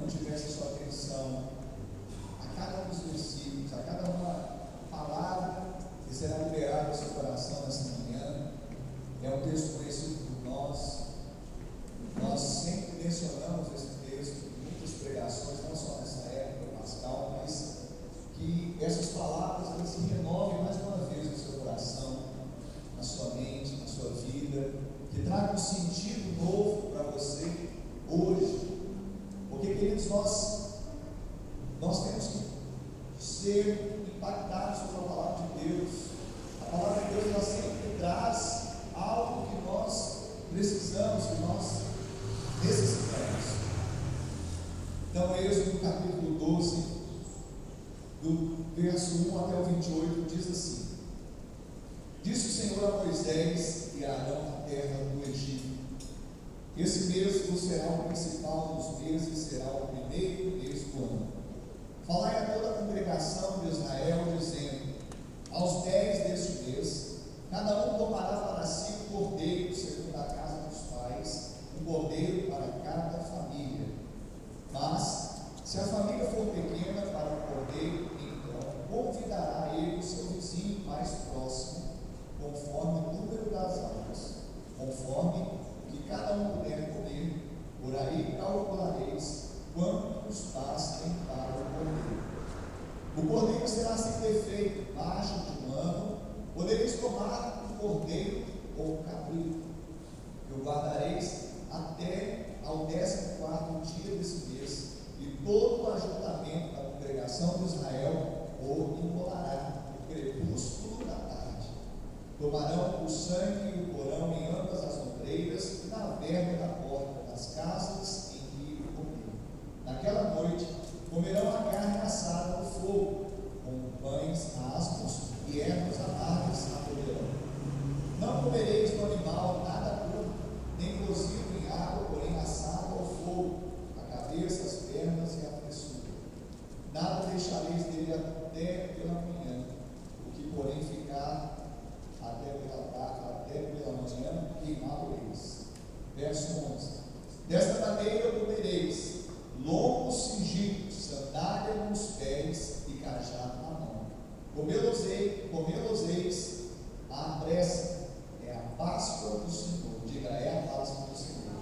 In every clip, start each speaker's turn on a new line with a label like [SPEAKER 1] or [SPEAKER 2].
[SPEAKER 1] tivesse sua atenção a cada um dos versículos, a cada uma palavra que será liberada ao seu coração nessa manhã. É um texto conhecido por nós. Nós sempre mencionamos esse texto em muitas pregações, não só nessa época pascal, mas que essas palavras elas se renovem mais uma vez no seu coração, na sua mente, na sua vida, que tragam um sentido novo para você hoje. Porque, queridos, nós temos que ser impactados pela palavra de Deus. A palavra de Deus ela sempre traz algo que nós precisamos, que nós necessitamos. Então, Êxodo capítulo 12, do verso 1 até o 28, diz assim: Disse o Senhor a Moisés e a Arão na terra do Egito: Esse mês vos será o principal dos meses, será o primeiro mês do ano. Falai a toda a congregação de Israel, dizendo: Aos 10 deste mês, cada um tomará para si um cordeiro, segundo a casa dos pais, um cordeiro para cada família. Mas, se a família for pequena para o cordeiro, então convidará ele o seu vizinho mais próximo, conforme o número das almas, conforme o que cada um puder comer. Por aí calculareis quantos bastem para o cordeiro. O cordeiro será sem defeito, baixo de um ano. Podereis tomar um cordeiro ou um cabrito, que o guardareis até ao 14º dia desse mês, e todo o ajuntamento da congregação de Israel o imolará no crepúsculo da tarde. Tomarão o sangue e o porão em ambas as ombreiras e na verga da porta das casas em que o comer. Naquela noite comerão a carne assada no fogo, com pães asmos e ervas amargas a comerão. Não comereis do animal nada cru, nem cozido em água, porém assado ao fogo, a cabeça, as pernas e a fressura. Nada deixareis dele até pela manhã, o que porém ficar até pela manhã, queimá-lo-eis. Verso 11: Desta maneira comereis lombos cingidos, sandália nos pés e cajado na mão. Comê-los-eis à pressa, é a Páscoa do Senhor. Diga, é a Páscoa do Senhor.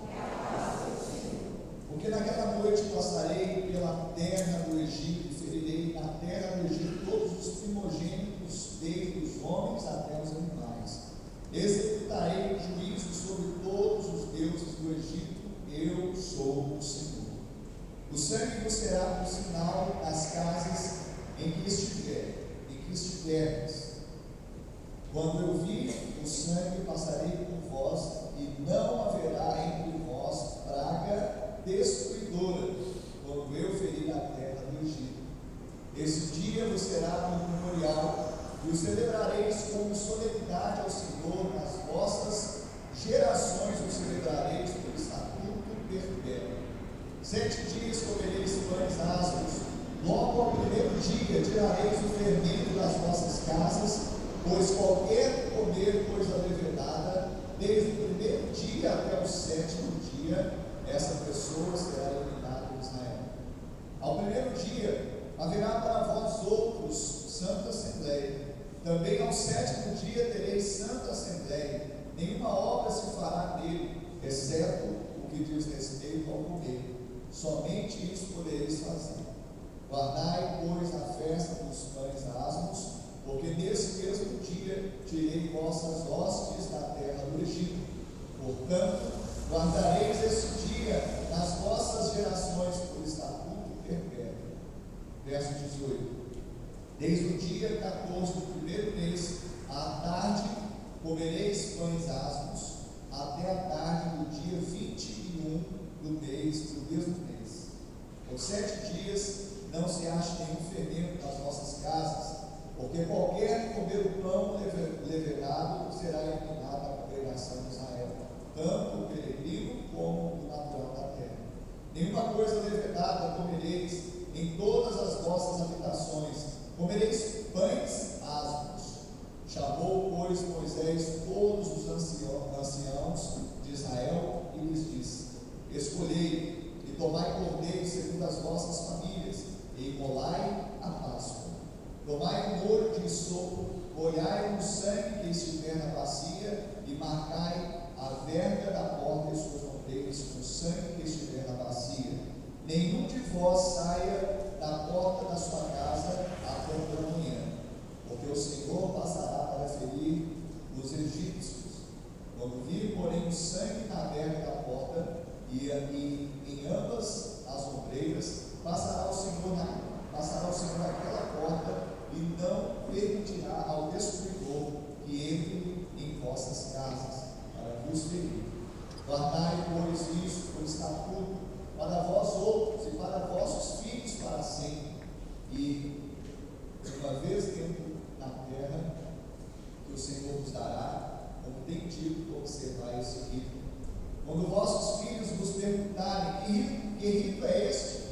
[SPEAKER 1] Porque naquela noite passarei pela terra do Egito, e ferirei na terra do Egito todos os primogênitos, desde os homens até os animais. Executarei juízo sobre todos os deuses do Egito. Eu sou o Senhor. O sangue vos será por sinal nas casas em que estiverdes. Quando eu vir o sangue, passarei por vós, e não haverá entre vós praga destruidora, quando eu ferir a terra do Egito. Esse dia vos será um memorial, e o celebrareis como solenidade ao Senhor. Nas vossas gerações o celebrareis por estatuto perpétuo. 7 dias comereis pães asmos. Logo ao primeiro dia tirareis o fermento das vossas casas, pois qualquer comer coisa levedada, desde o primeiro dia até o 7º dia, essa pessoa será eliminada de Israel. Ao primeiro dia haverá para vós outros santa assembleia. Também ao 7º dia tereis santa assembleia. Nenhuma obra se fará nele, exceto o que diz respeito ao comer. Somente isso podereis fazer. Guardai, pois, a festa dos pães asmos, porque nesse mesmo dia tirei vossas hostes da terra do Egito. Portanto, guardareis esse dia nas vossas gerações por estatuto perpétuo. Verso 18: Desde o dia 14 do primeiro mês, à tarde, comereis pães asmos, até a tarde do dia 21 do mesmo mês. Por 7 dias não se ache nenhum fermento nas vossas casas, porque qualquer que comer o pão levedado será eliminado da congregação de Israel, tanto o peregrino como o natural da terra. Nenhuma coisa levedada comereis em todas as vossas habitações, comereis pães asmos. Chamou, pois, Moisés todos os anciãos de Israel e lhes disse: Escolhei e tomai cordeiro segundo segundo as vossas famílias, e imolai a Páscoa. Tomai um molho de sopo, molhai no sangue que estiver na bacia, e marcai a verga da porta e suas fronteiras com o sangue que estiver na bacia. Nenhum de vós saia da porta da sua casa até pela manhã, porque o Senhor passará para ferir os egípcios. Quando vir, porém, o sangue na verga da porta e em ambas as ombreiras, passará o Senhor naquela porta e não permitirá ao destruidor que entre em vossas casas para vos ferir. Guardai, pois, isso por estatuto para vós outros e para vossos filhos para sempre. E, uma vez dentro na terra que o Senhor vos dará, como tem dito, observar esse rito. Quando vossos filhos vos perguntarem: que rito é este?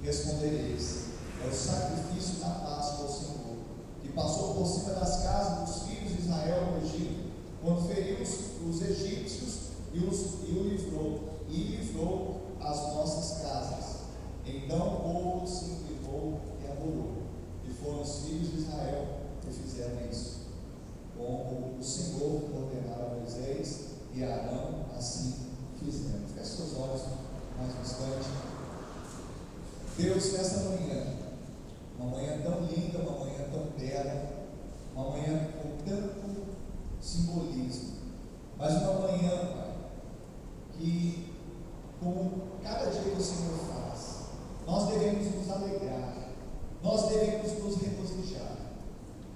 [SPEAKER 1] Respondereis: é o sacrifício da Páscoa ao Senhor, que passou por cima das casas dos filhos de Israel no Egito, quando feriu os egípcios e livrou as nossas casas. Então o povo se inclinou e adorou. E foram os filhos de Israel que fizeram isso, como o Senhor ordenara a Moisés e a Arão, assim fizeram. Feche seus olhos mais um instante. Deus, nessa manhã, uma manhã tão linda, uma manhã tão bela, uma manhã com tanto simbolismo, mas uma manhã, Pai, que, como cada dia que o Senhor faz, nós devemos nos alegrar, nós devemos nos regozijar.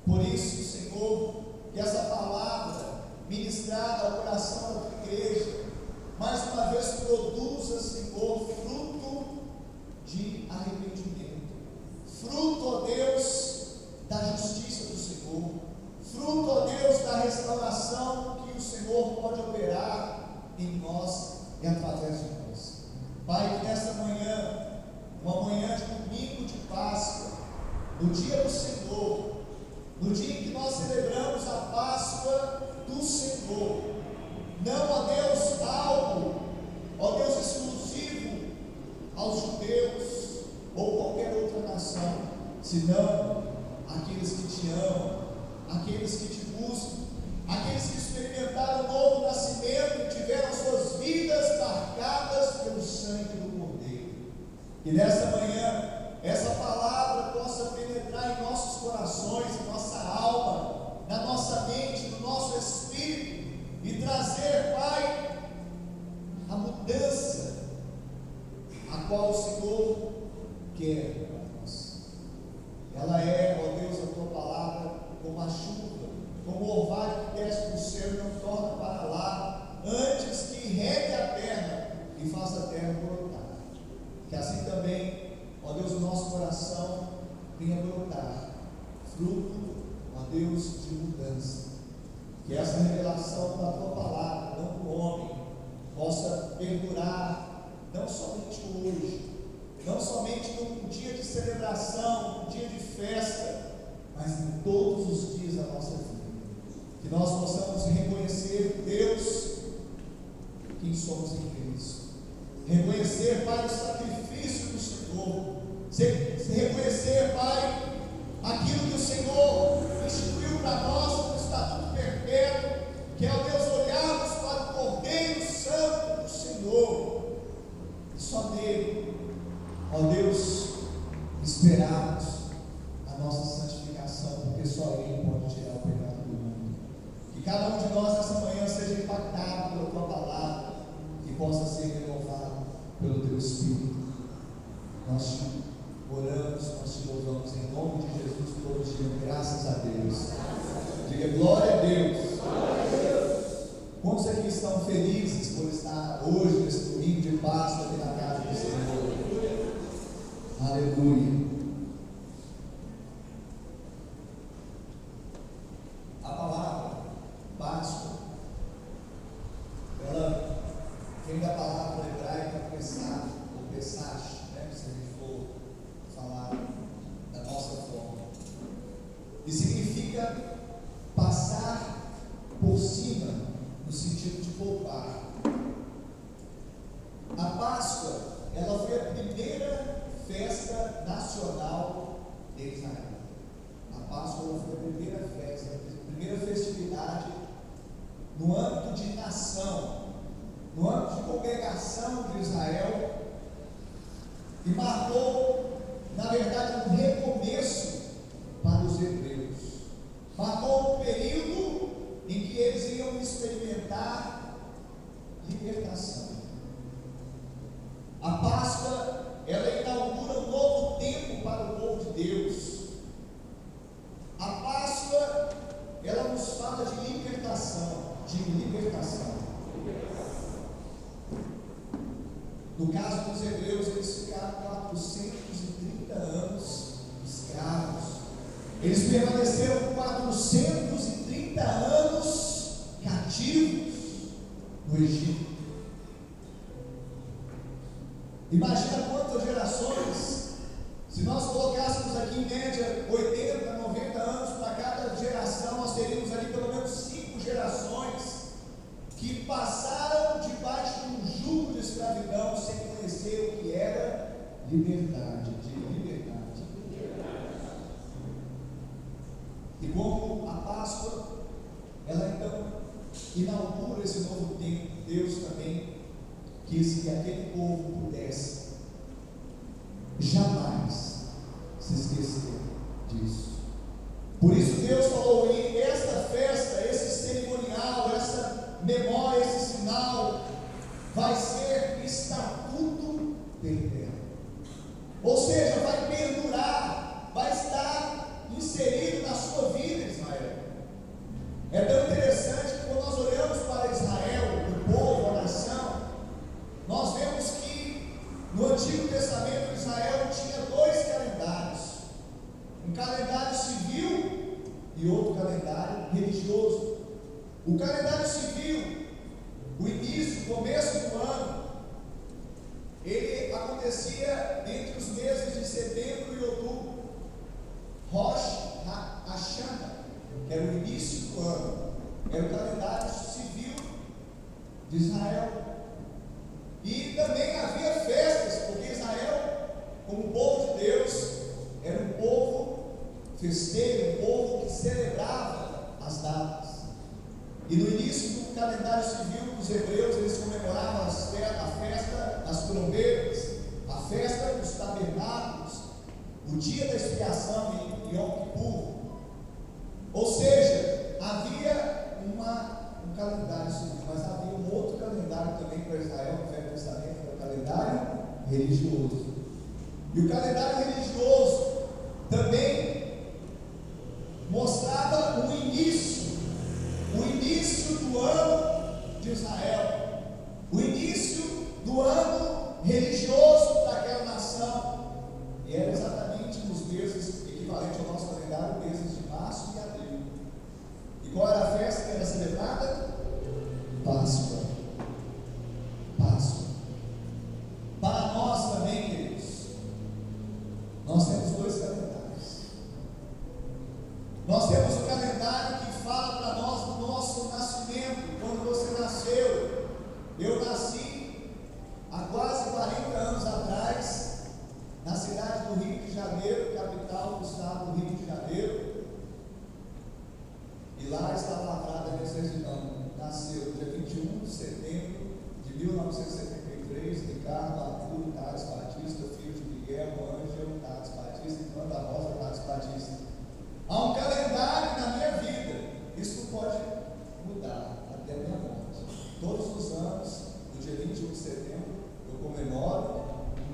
[SPEAKER 1] Por isso, Senhor, que essa palavra ministrada ao coração da tua igreja, mais uma vez produza, Senhor, fruto de arrependimento, fruto, ó Deus, da justiça do Senhor, fruto, ó Deus, da restauração que o Senhor pode operar em nós e através de nós. Pai, que nesta manhã, uma manhã de domingo de Páscoa, no dia do Senhor, no dia em que nós celebramos a Páscoa do Senhor, não, ó Deus, algo, ó Deus, exclusivo aos judeus ou qualquer outra nação, senão aqueles que te amam, aqueles que te buscam, aqueles que experimentaram o novo nascimento e tiveram suas vidas marcadas pelo sangue do Cordeiro. Que nessa manhã essa palavra possa penetrar em nossos corações, em nossa alma, na nossa mente, no nosso espírito, e trazer, Pai, a mudança a qual o Senhor quer para nós. Ela é, ó Deus, a tua palavra como a chuva, como o orvalho que desce do céu e não torna para lá, antes que regue a terra e faça a terra brotar. Que assim também, ó Deus, o nosso coração venha brotar fruto, ó Deus, de mudança. Que essa revelação da tua palavra, não do homem, possa perdurar, não somente hoje, não somente num dia de celebração, num dia de festa, mas em todos os dias da nossa vida. Que nós possamos reconhecer, Deus, quem somos em Cristo. Reconhecer, Pai, o sacrifício do Senhor. Reconhecer, Pai, aquilo que o Senhor instituiu para nós como estatuto perpétuo, que é o Deus olharmos para o Cordeiro Santo do Senhor, e só nele, ó Deus, esperarmos a nossa santificação, porque só Ele pode tirar o pecado do mundo. Que cada um de nós nessa manhã seja impactado pela tua palavra e possa ser renovado pelo teu Espírito. Nós te oramos, nós te louvamos em nome de Jesus, todos digam graças a Deus. Diga glória a Deus. Quantos aqui estão felizes por estar hoje, nesse domingo de Páscoa, aqui na casa do Senhor? Aleluia. A palavra Páscoa, ela vem da palavra hebraica Pesach, ou Pesach, né? Se a gente for falar da nossa forma, e significa passar por cima, no sentido de poupar. A Páscoa, ela foi a primeira nacional de Israel. A Páscoa foi a primeira festa, a primeira festividade no âmbito de nação, no âmbito de congregação de Israel, e marcou, na verdade, um recomeço para os hebreus. Marcou um período em que eles iam experimentar libertação. A Páscoa, ela inaugura um novo tempo para o povo de Deus. A Páscoa, ela nos fala de libertação, No caso dos hebreus, eles ficaram 430 anos escravos. Eles permaneceram por 430 anos cativos no Egito. Imagina quantas gerações, se nós colocássemos aqui em média 80, 90 anos para cada geração, nós teríamos ali pelo menos 5 gerações que passaram debaixo de um jugo de escravidão sem conhecer o que era liberdade. E como a Páscoa, ela então inaugura esse novo tempo, Deus também quis que aquele povo pudesse jamais se esquecer disso. Por isso Deus falou: e esta festa, esse cerimonial, essa memória, esse sinal vai ser estatuto eterno. Ou seja, vai perdurar, vai estar inserido na sua vida, Israel. É tão interessante que quando nós olhamos para Israel, o povo, a nação, nós vemos que no Antigo Testamento Israel tinha 2 calendários: um calendário civil e outro calendário religioso. O calendário civil, o início, o começo do ano, ele acontecia entre os meses de setembro e outubro. Rosh Hashanah, que era o início do ano, era o calendário civil de Israel. E também havia festas, porque Israel, como povo de Deus, era um povo festeiro, um povo que celebrava as datas. E no início do calendário civil dos hebreus, eles comemoravam a festa das trombetas, a festa dos tabernáculos, o dia da expiação em Yom Kippur. Ou seja, havia um calendário civil, mas havia um outro calendário também para Israel no Velho Testamento, que era o calendário religioso. E o calendário religioso também mostrava o início do ano de Israel, o início do ano religioso daquela nação, e era exatamente nos meses equivalentes ao nosso calendário, meses de março e abril. E qual era a festa que era celebrada? Páscoa. Para nós também, queridos, nós temos 2 calendários. Nós temos o calendário que fala para nós do nosso nascimento, quando você nasceu. Eu nasci há quase 40 anos atrás, na cidade do Rio de Janeiro, capital do estado do Rio de Janeiro. E lá está lavrada a minha certidão. Nasceu dia 21 de setembro de 1973, Ricardo Arthur Tades Batista, filho de Miguel Ângelo Tades Batista e Ana Rosa Tades Batista. Há um calendário na minha vida. Isso não pode mudar até a minha morte. Todos os anos, no dia 21 de setembro, eu comemoro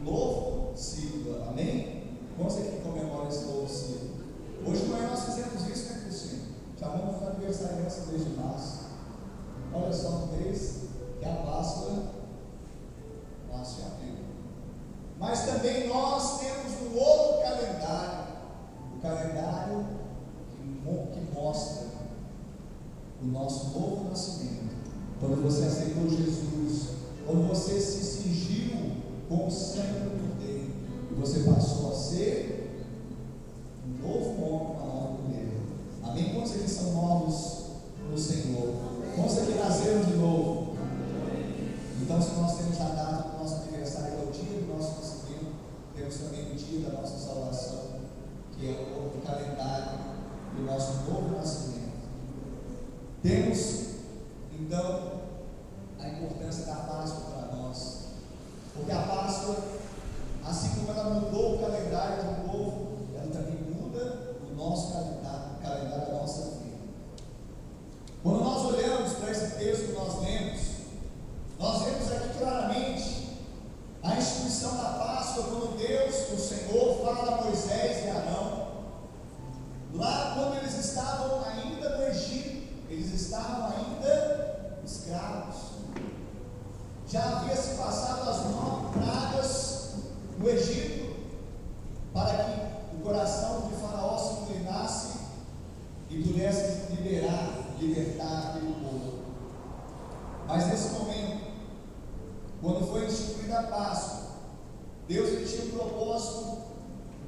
[SPEAKER 1] um novo ciclo. Amém? Quantos aqui comemoram esse novo ciclo? Hoje de manhã nós fizemos isso, né, Cristina? Chamamos os aniversariantes do mês de março. Olha só, um mês que a Páscoa nasce em abril. Mas também nós temos um outro calendário, o calendário que mostra o nosso novo nascimento. Quando você aceitou Jesus, quando você se cingiu com o sangue do Cordeiro, e você passou a ser um novo homem, uma nova mulher. Amém? Quantos aqui são novos no Senhor? Quantos aqui nasceram de novo? Então, se nós temos a data do nosso aniversário, que é o dia do nosso nascimento, temos também o dia da nossa salvação. Temos, então, a importância da Páscoa para nós, porque a Páscoa, assim como ela mudou o calendário do povo, ela também muda o nosso calendário da nossa vida. Quando nós olhamos para esse texto que nós lemos, nós vemos aqui claramente a instituição da Páscoa, quando Deus, o Senhor, fala a Moisés e Arão, lá quando eles estavam ainda no Egito, eles estavam ainda escravos. Já havia se passado as 9 pragas no Egito, para que o coração de Faraó se inclinasse e pudesse libertar aquele povo. Mas nesse momento, quando foi instituída a Páscoa, Deus tinha um propósito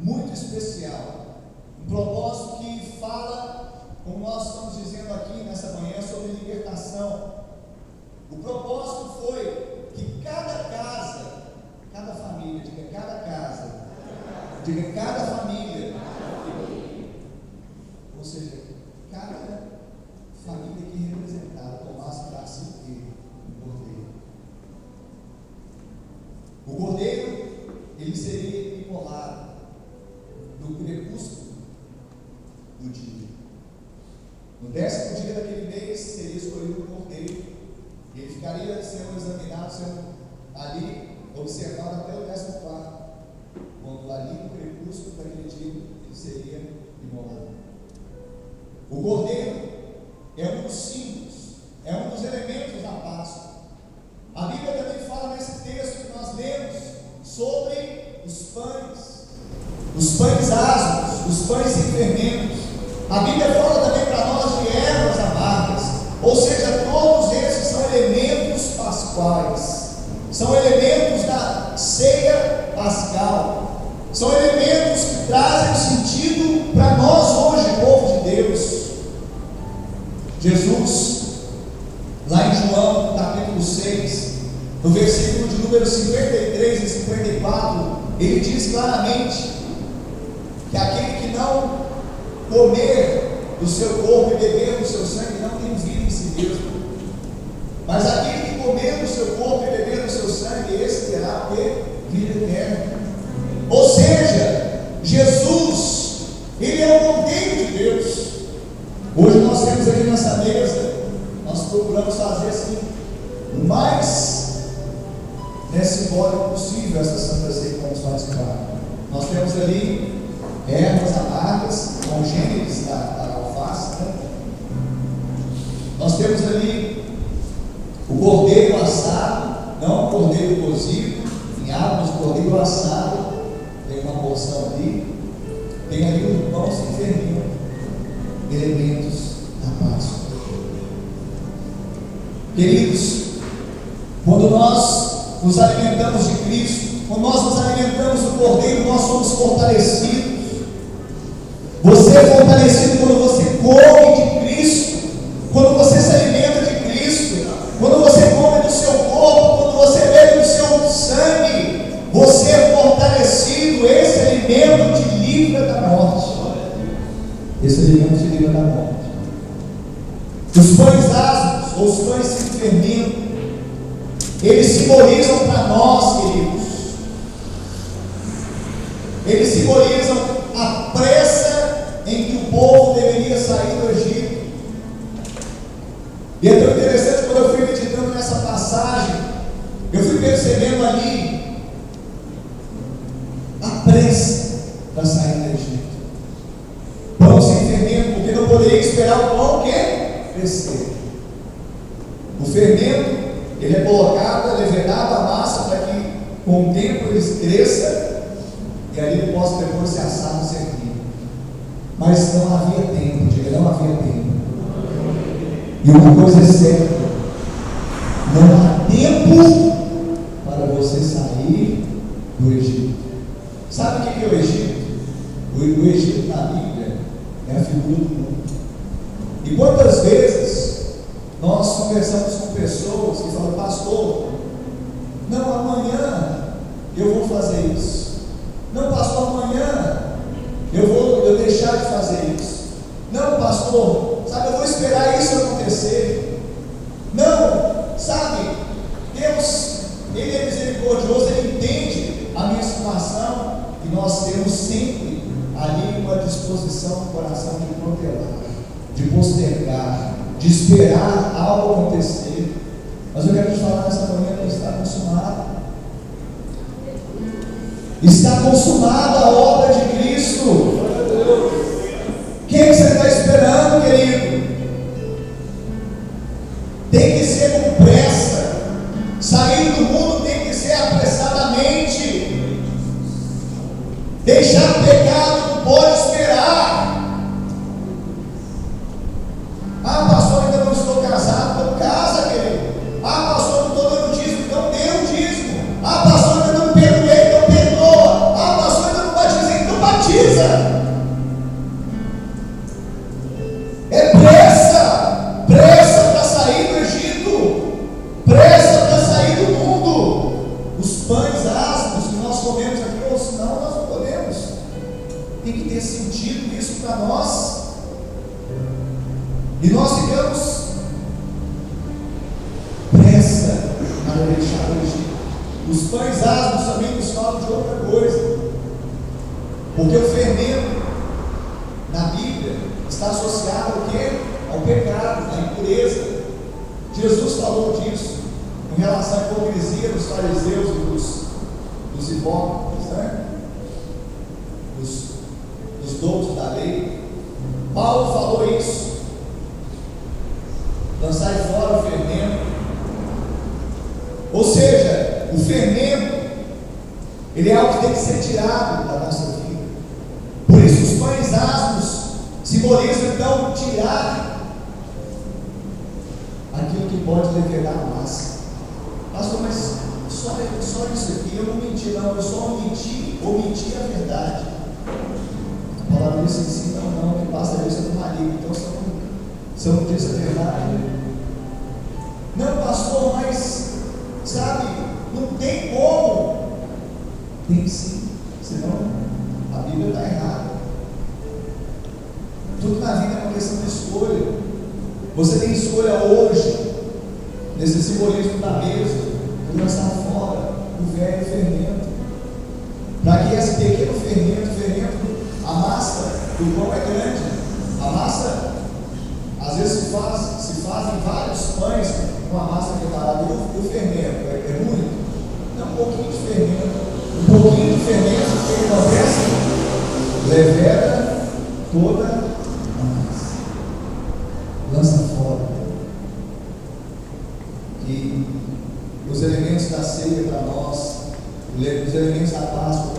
[SPEAKER 1] muito especial, um propósito que fala, como nós estamos dizendo aqui nessa manhã, sobre libertação. O propósito foi que cada casa, cada família, cada família, ou seja, cada família que representava tomasse para si um cordeiro. O cordeiro, ele seria imolado no crepúsculo do dia. No 10º dia daquele mês seria escolhido o cordeiro, e ele ficaria sendo examinado, sendo ali observado até o 14º, quando ali no crepúsculo daquele dia ele seria imolado. O cordeiro é um dos símbolos, é um dos elementos da Páscoa. A Bíblia também fala nesse texto que nós lemos sobre os pães asmos, os pães sem fermentos. A Bíblia fala também para nós de ervas amargas, ou seja, todos esses são elementos pascuais, são elementos da ceia pascal, são elementos que trazem sentido para nós hoje, povo de Deus. Jesus, lá em João capítulo 6, no versículo de número 53 e 54, ele diz claramente que aquele que não comer do seu corpo e beber do seu sangue não tem vida em si mesmo, mas aquele que comer do seu corpo e beber do seu sangue, esse terá o quê? Vida eterna. Ou seja, Jesus, ele é o Cordeiro de Deus. Hoje nós temos aqui nessa mesa, nós procuramos fazer assim o mais simbólico possível essa Santa Ceia que vamos participar. Nós temos ali ervas amargas, congêneres da alface, né? Nós temos ali o cordeiro assado, não o cordeiro cozido em água, mas o cordeiro assado, tem uma porção ali, tem ali o pão sem fermento, elementos da Páscoa. Queridos, quando nós nos alimentamos de Cristo, quando nós nos alimentamos do Cordeiro, nós somos fortalecidos. Você é fortalecido quando você come de Cristo, quando você se alimenta de Cristo, quando você come do seu corpo, quando você bebe do seu sangue, você é fortalecido. Esse alimento te livra da morte. Esse alimento te livra da morte. Os pães asmos, ou os pães sem fermento, eles simbolizam para nós, queridos, eles simbolizam a pressa em que o povo deveria sair do Egito. E é tão interessante, quando eu fui meditando nessa passagem, eu fui percebendo ali a pressa para sair do Egito. Pão sem fermento, porque não poderia esperar o pão que crescer. O fermento, ele é colocado, é levedado a massa para que com o tempo ele cresça e ali ele possa depois ser assado e servido. Mas não havia tempo, diga, não havia tempo. E uma coisa é certa, não há tempo para você sair do Egito. Sabe o que é o Egito? O Egito na Bíblia é a figura do mundo. E quantas vezes nós conversamos com pessoas que falam: pastor, não, amanhã eu vou fazer isso. Não, pastor, amanhã eu vou deixar de fazer isso. Não, pastor, sabe, eu vou esperar isso acontecer. acontecer. Não, sabe, Deus, Ele é misericordioso, Ele entende a minha situação, e nós temos sempre ali uma disposição no coração de protelar, de postergar, de esperar algo acontecer. Mas eu quero te falar nessa manhã que está consumado. Está consumada a obra de Cristo. Quem que você está esperando, querido? Tem que ser com pressa. Sair do mundo tem que ser apressadamente. Deixar o pecado não pode esperar. Ah, pastor, ainda não estou casado. Então casa, querido. Ah, pastor, não estou dando dízimo. Então dê o dízimo. Ah, pastor, ainda não perdoei. Então perdoa. Ah, pastor, ainda não batizei. Então batiza. É pressa. Pressa para sair do Egito. Pressa para sair do mundo. Os pães ásperos que nós comemos aqui, ou senão nós não podemos. Tem que ter sentido isso para nós. E nós ficamos pressa para deixar o Egito. Os pães ásperos também nos falam de outra coisa, porque o fermento na Bíblia está associado ao quê? Ao pecado, à impureza. Jesus falou disso em relação à hipocrisia dos fariseus e dos hipócritas, né? Dos doutos da lei. Paulo falou isso. Lançai fora o fermento. Ou seja, o fermento, ele é algo que tem que ser tirado da nossa vida. Por isso os pães ásperos simbolizam então tirar aquilo que pode levedar a massa. Pastor, mas só isso aqui, eu não menti, não, eu só omiti a verdade. A palavra diz assim, não, que passa isso do maligno. Então você não diz a verdade. Não, pastor, mas sabe, não tem como. Tem sim, senão a Bíblia está errada. Tudo na vida é uma questão de escolha. Você tem escolha hoje, nesse simbolismo da mesa, de lançar fora o velho fermento, para que esse pequeno fermento, a massa do pão é grande. A massa, às vezes se fazem vários pães com a massa preparada, e o fermento é muito. Não, um pouquinho de fermento. Um pouquinho de fermento, o que acontece? Leveda toda a massa. Lança fora. E os elementos da ceia para nós, os elementos da Páscoa,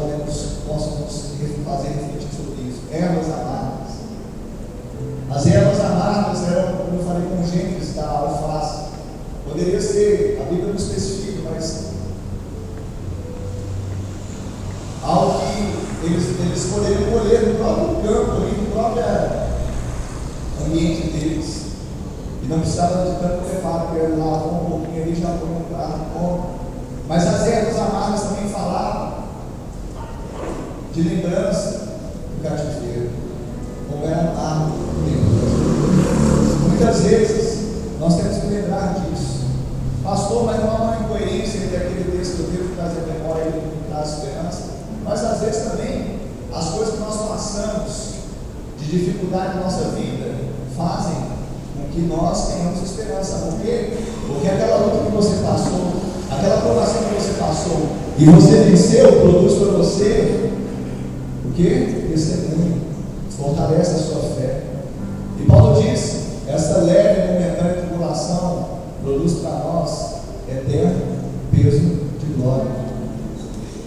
[SPEAKER 1] possam nos fazer refletir sobre isso. Ervas amargas. As ervas amargas eram, como eu falei, congêneres da alface. Poderia ser, a Bíblia não especifica, mas algo que eles poderiam colher no próprio campo, ali, no próprio ambiente deles. E não precisava de tanto preparo, porque ele lavou um pouquinho ali, já põe no prato, come. Mas as ervas amargas também falavam de lembrança do cativeiro, como era amargo dentro do cativeiro. Muitas vezes nós temos que lembrar disso. Pastor, mas não há uma incoerência entre aquele texto que eu devo trazer memória e ele traz esperança. Mas às vezes também as coisas que nós passamos de dificuldade na nossa vida fazem com que nós tenhamos esperança. Por quê? Porque aquela luta que você passou, aquela provação que você passou e você venceu, produz para você o quê? Testemunho, fortalece a sua fé. E Paulo diz: essa leve e momentânea tribulação produz para nós eterno peso de glória.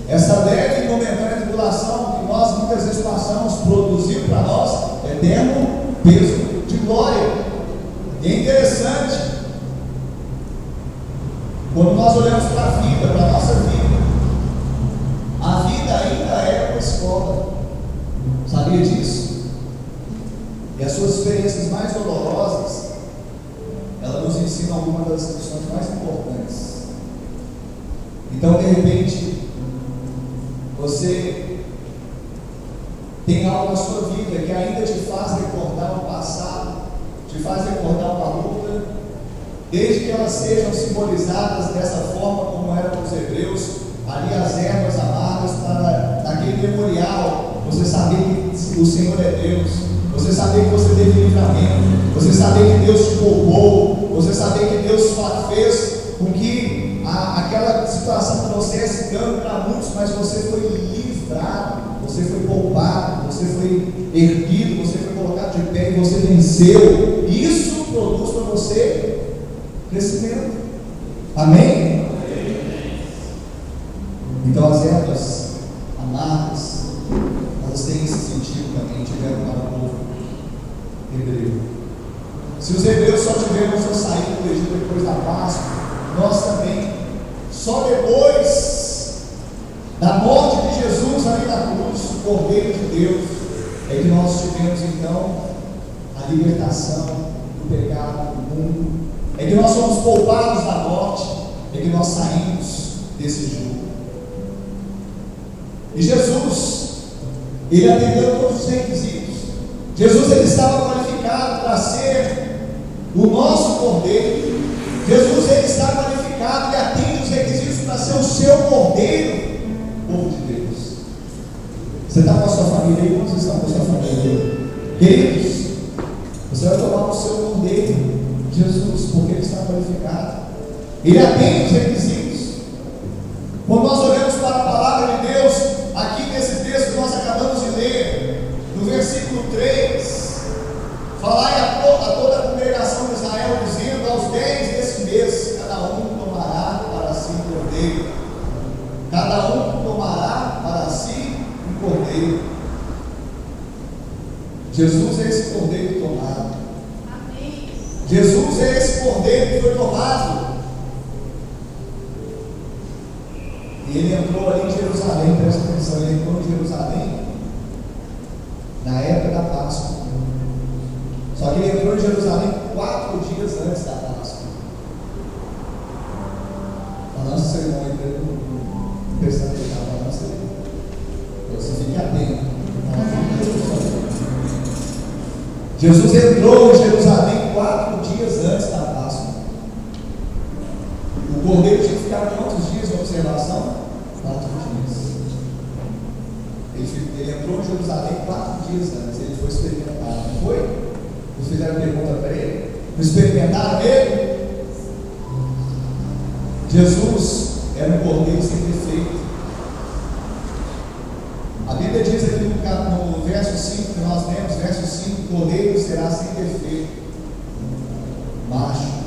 [SPEAKER 1] Essa leve e momentânea tribulação que nós muitas vezes passamos produziu para nós eterno peso de glória. E é interessante, quando nós olhamos para a vida, para a nossa vida, a vida ainda é uma escola. Sabia disso? E as suas experiências mais dolorosas, ela nos ensina algumas das lições mais importantes. Então, de repente, você tem algo na sua vida que ainda te faz recordar o passado, te faz recordar uma luta, desde que elas sejam simbolizadas dessa forma como eram os hebreus, ali as ervas amargas, para naquele memorial, você saber que o Senhor é Deus, você saber que você teve livramento, você saber que Deus te poupou, você saber que Deus fez com que aquela situação trouxesse dano para muitos, mas você foi livrado, você foi poupado, você foi erguido, você foi colocado de pé e você venceu. Isso produz para você crescimento. Amém? Então as ervas amargas, elas têm esse sentido também, tiveram para o povo hebreu. Se os hebreus só tiveram sua saída do Egito depois da Páscoa, nós também, só depois da morte de Jesus ali na cruz, o Cordeiro de Deus, é que nós tivemos então a libertação do pecado do mundo, é que nós somos poupados da morte, é que nós saímos desse jugo. E Jesus, ele atendeu todos os requisitos. Jesus, ele estava qualificado para ser o nosso Cordeiro. Jesus, ele está qualificado e atende os requisitos para ser o seu Cordeiro, povo de Deus. Você está com a sua família aí? Como vocês estão com a sua família? Queridos, você vai tomar o seu Cordeiro, Jesus, porque ele está qualificado. Ele atende os requisitos. Quando nós olhamos para a palavra de Deus, aqui nesse texto que nós acabamos de ler, no versículo 3, falai a toda a congregação de Israel, dizendo: aos 10 desse mês, cada um tomará para si um cordeiro. Cada um tomará para si um cordeiro. Jesus é esse cordeiro tomado. Amém. Jesus é esse cordeiro que foi tomado. E ele entrou ali em Jerusalém, presta atenção, ele entrou em Jerusalém na época da Páscoa. Só que ele entrou em Jerusalém 4 dias antes da Páscoa. A nossa cerimônia não precisa deixar para nós. Você fique atento. Jesus entrou em Jerusalém 4 dias antes da Páscoa. O cordeiro tinha que ficar quantos dias de observação? 4 dias. Ele entrou em Jerusalém 4 dias antes. Ele foi experimentado, não foi? Eles fizeram pergunta para ele. Não experimentaram ele? Jesus era um cordeiro sem defeito. A Bíblia diz aqui no verso 5 que nós lemos, verso 5: o cordeiro será sem defeito, macho.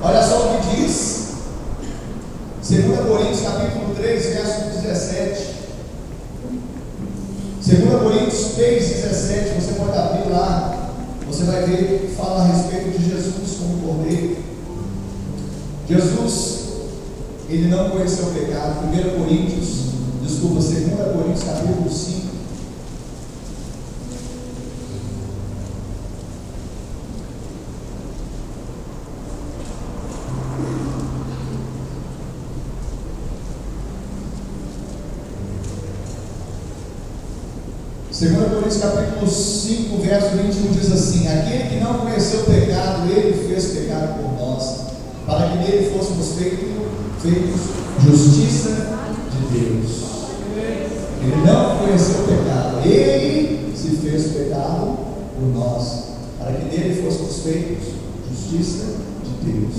[SPEAKER 1] Olha só o que diz 2 Coríntios capítulo 3, verso 17. 2 Coríntios 3, 17, você pode abrir lá, você vai ver que fala a respeito de Jesus como cordeiro. Jesus, ele não conheceu o pecado. 2 Coríntios capítulo 5. Segundo Coríntios capítulo 5, verso 21 diz assim: aquele que não conheceu o pecado, ele fez pecado por nós, para que nele fôssemos feitos justiça de Deus. Ele não conheceu o pecado, ele se fez pecado por nós, para que nele fôssemos feitos justiça de Deus.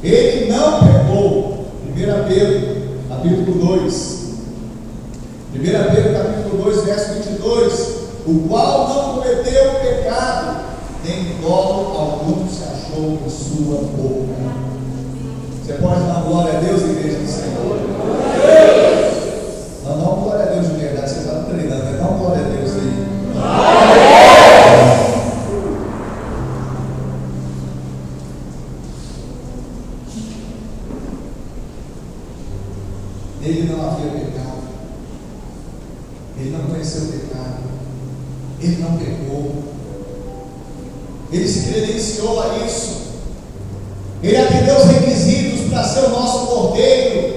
[SPEAKER 1] Ele não pecou. 1 Pedro capítulo 2. 1 Pedro capítulo 2, verso 22: o qual não cometeu pecado, nem dolo algum se achou em sua boca. Você pode dar glória a Deus, igreja do Senhor? Não, dá uma glória a Deus de verdade. Você está treinando, mas dá uma glória a Deus aí. Ele não havia pecado. Ele não conheceu o pecado. Ele não pecou. Ele se credenciou a isso. Ele atendeu os requisitos para ser o nosso cordeiro,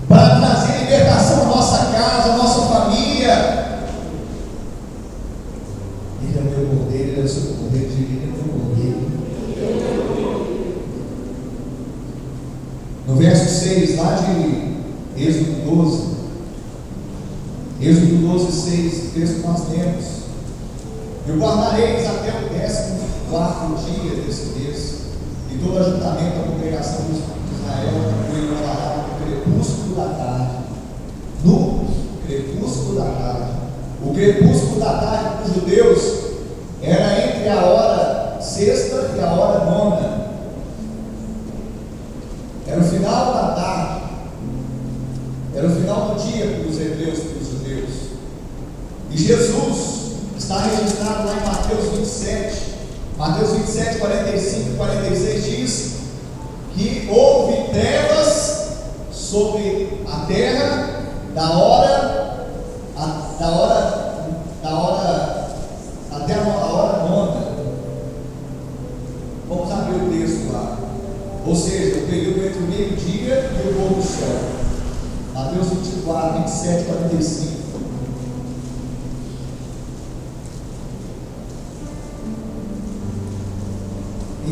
[SPEAKER 1] para trazer libertação à nossa casa, à nossa família. Ele é o meu cordeiro, ele é o seu cordeiro, ele é o meu cordeiro. verso 6, lá de Êxodo 12. Êxodo 12, 6, o texto que nós lemos. E o guardareis até o 14º dia desse mês, e todo ajuntamento da congregação de Israel o inovará no crepúsculo da tarde. No crepúsculo da tarde. O crepúsculo da tarde para os judeus era entre a hora sexta e a hora nona. Era o final da tarde. Era o final do dia para os hebreus e para os judeus. E Jesus está registrado lá em Mateus 27. Mateus 27, 45 e 46 diz que houve trevas sobre a terra da hora até a hora nona. Vamos abrir o texto lá. Ou seja, o período entre o meio-dia e o pôr do sol. Mateus 24, 27 e 45.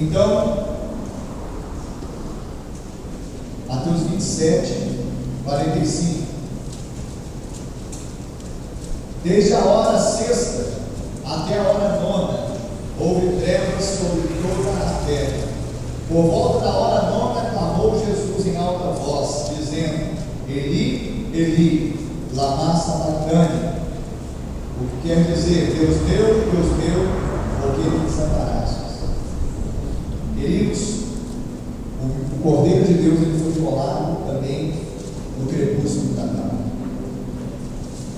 [SPEAKER 1] Então, Mateus 27, 45. Desde a hora sexta até a hora nona, houve trevas sobre toda a terra. Por volta da hora nona, clamou Jesus em alta voz, dizendo: Eli, Eli, lama sabachthani. O que quer dizer: Deus meu, por que me desamparaste? Queridos, o Cordeiro de Deus ele foi imolado também no crepúsculo da tarde.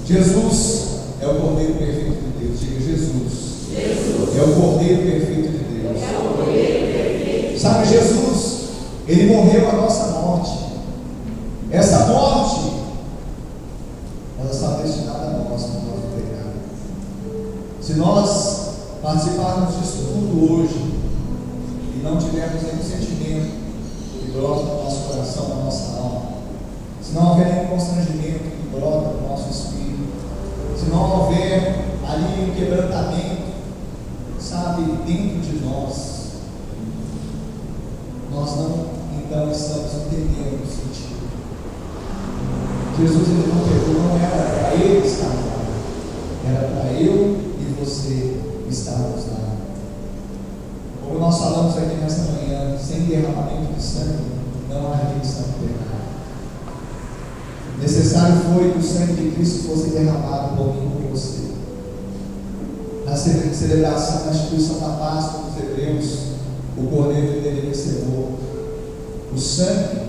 [SPEAKER 1] Jesus é o Cordeiro perfeito de Deus. Diga: Jesus é o Cordeiro perfeito de Deus. Sabe, Jesus, ele morreu a nossa morte. Essa morte, ela está destinada a nós, no nosso pecado. Se nós participarmos disso tudo hoje e não tivermos nenhum sentimento que brota no nosso coração, na nossa alma, se não houver nenhum constrangimento que brota no nosso espírito, se não houver ali um quebrantamento, sabe, dentro de nós não, então, estamos entendendo o sentido. Jesus ele não pegou, não era para ele estar lá, era para eu e você estarmos lá. Como nós falamos aqui nesta manhã, sem derramamento de sangue, não há remissão do pecado. Necessário foi que o sangue de Cristo fosse derramado por mim e por você. Na celebração, na instituição da Páscoa dos hebreus, o cordeiro deveria ser morto. O sangue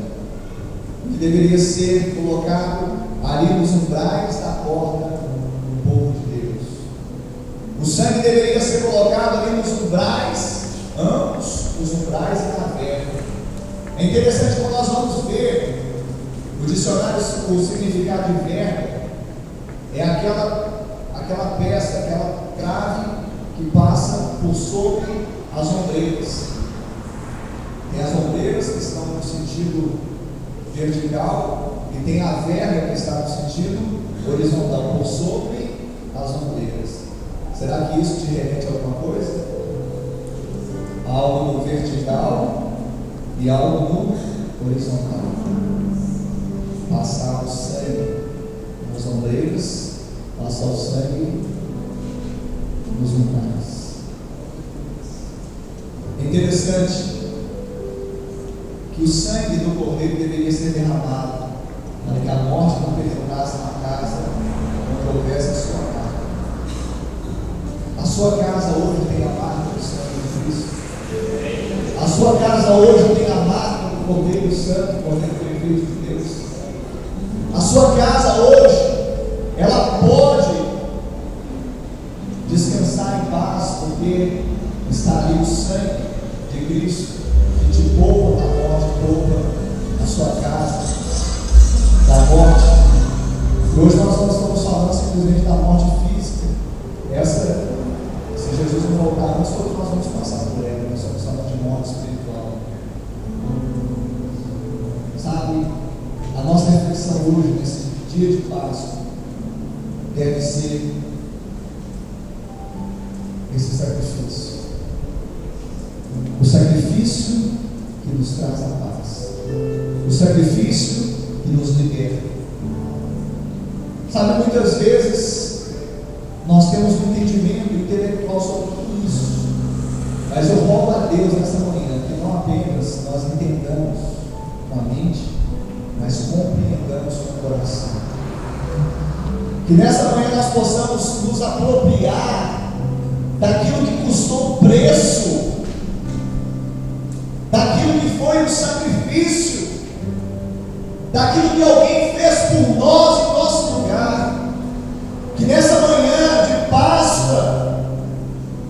[SPEAKER 1] que deveria ser colocado ali nos umbrais da porta do povo de Deus. O sangue deveria ser colocado ali nos umbrais, ambos os umbrais da caverna. É interessante quando nós vamos ver o dicionário, o significado de verga é aquela peça, aquela trave que passa por sobre as ombreiras. Tem as ombreiras que estão no sentido vertical e tem a verga que está no sentido horizontal, por sobre as ombreiras. Será que isso te remete a alguma coisa? Algo no vertical e algo no horizontal. Passar o sangue nas ombreiras, passar o sangue nos umbrais. É interessante que o sangue do cordeiro deveria ser derramado para que a morte não penetrasse na casa onde houvesse a sua marca. A sua casa hoje tem a marca do sangue de Cristo. A sua casa hoje tem a marca do Cordeiro Santo, Cordeiro perfeito de Deus. A sua casa hoje, ela pode descansar em paz, porque está ali o sangue de Cristo, que te poupa da morte, poupa a sua casa da morte. E hoje nós não estamos falando simplesmente da morte física. Essa, se Jesus não voltar, todos nós vamos passar por ela. Nós estamos falando de morte espiritual. Sabe, a nossa reflexão hoje, nesse dia de Páscoa, deve ser esse sacrifício. O sacrifício que nos traz a paz. o sacrifício que nos liberta. Sabe, muitas vezes nós temos um entendimento intelectual sobre tudo isso, mas eu rogo a Deus nessa manhã que não apenas nós entendamos com a mente, mas compreendamos com o coração. Que nessa manhã nós possamos nos apropriar daquilo que custou preço, daquilo que foi um sacrifício, daquilo que alguém fez por nós em nosso lugar. Que nessa manhã de Páscoa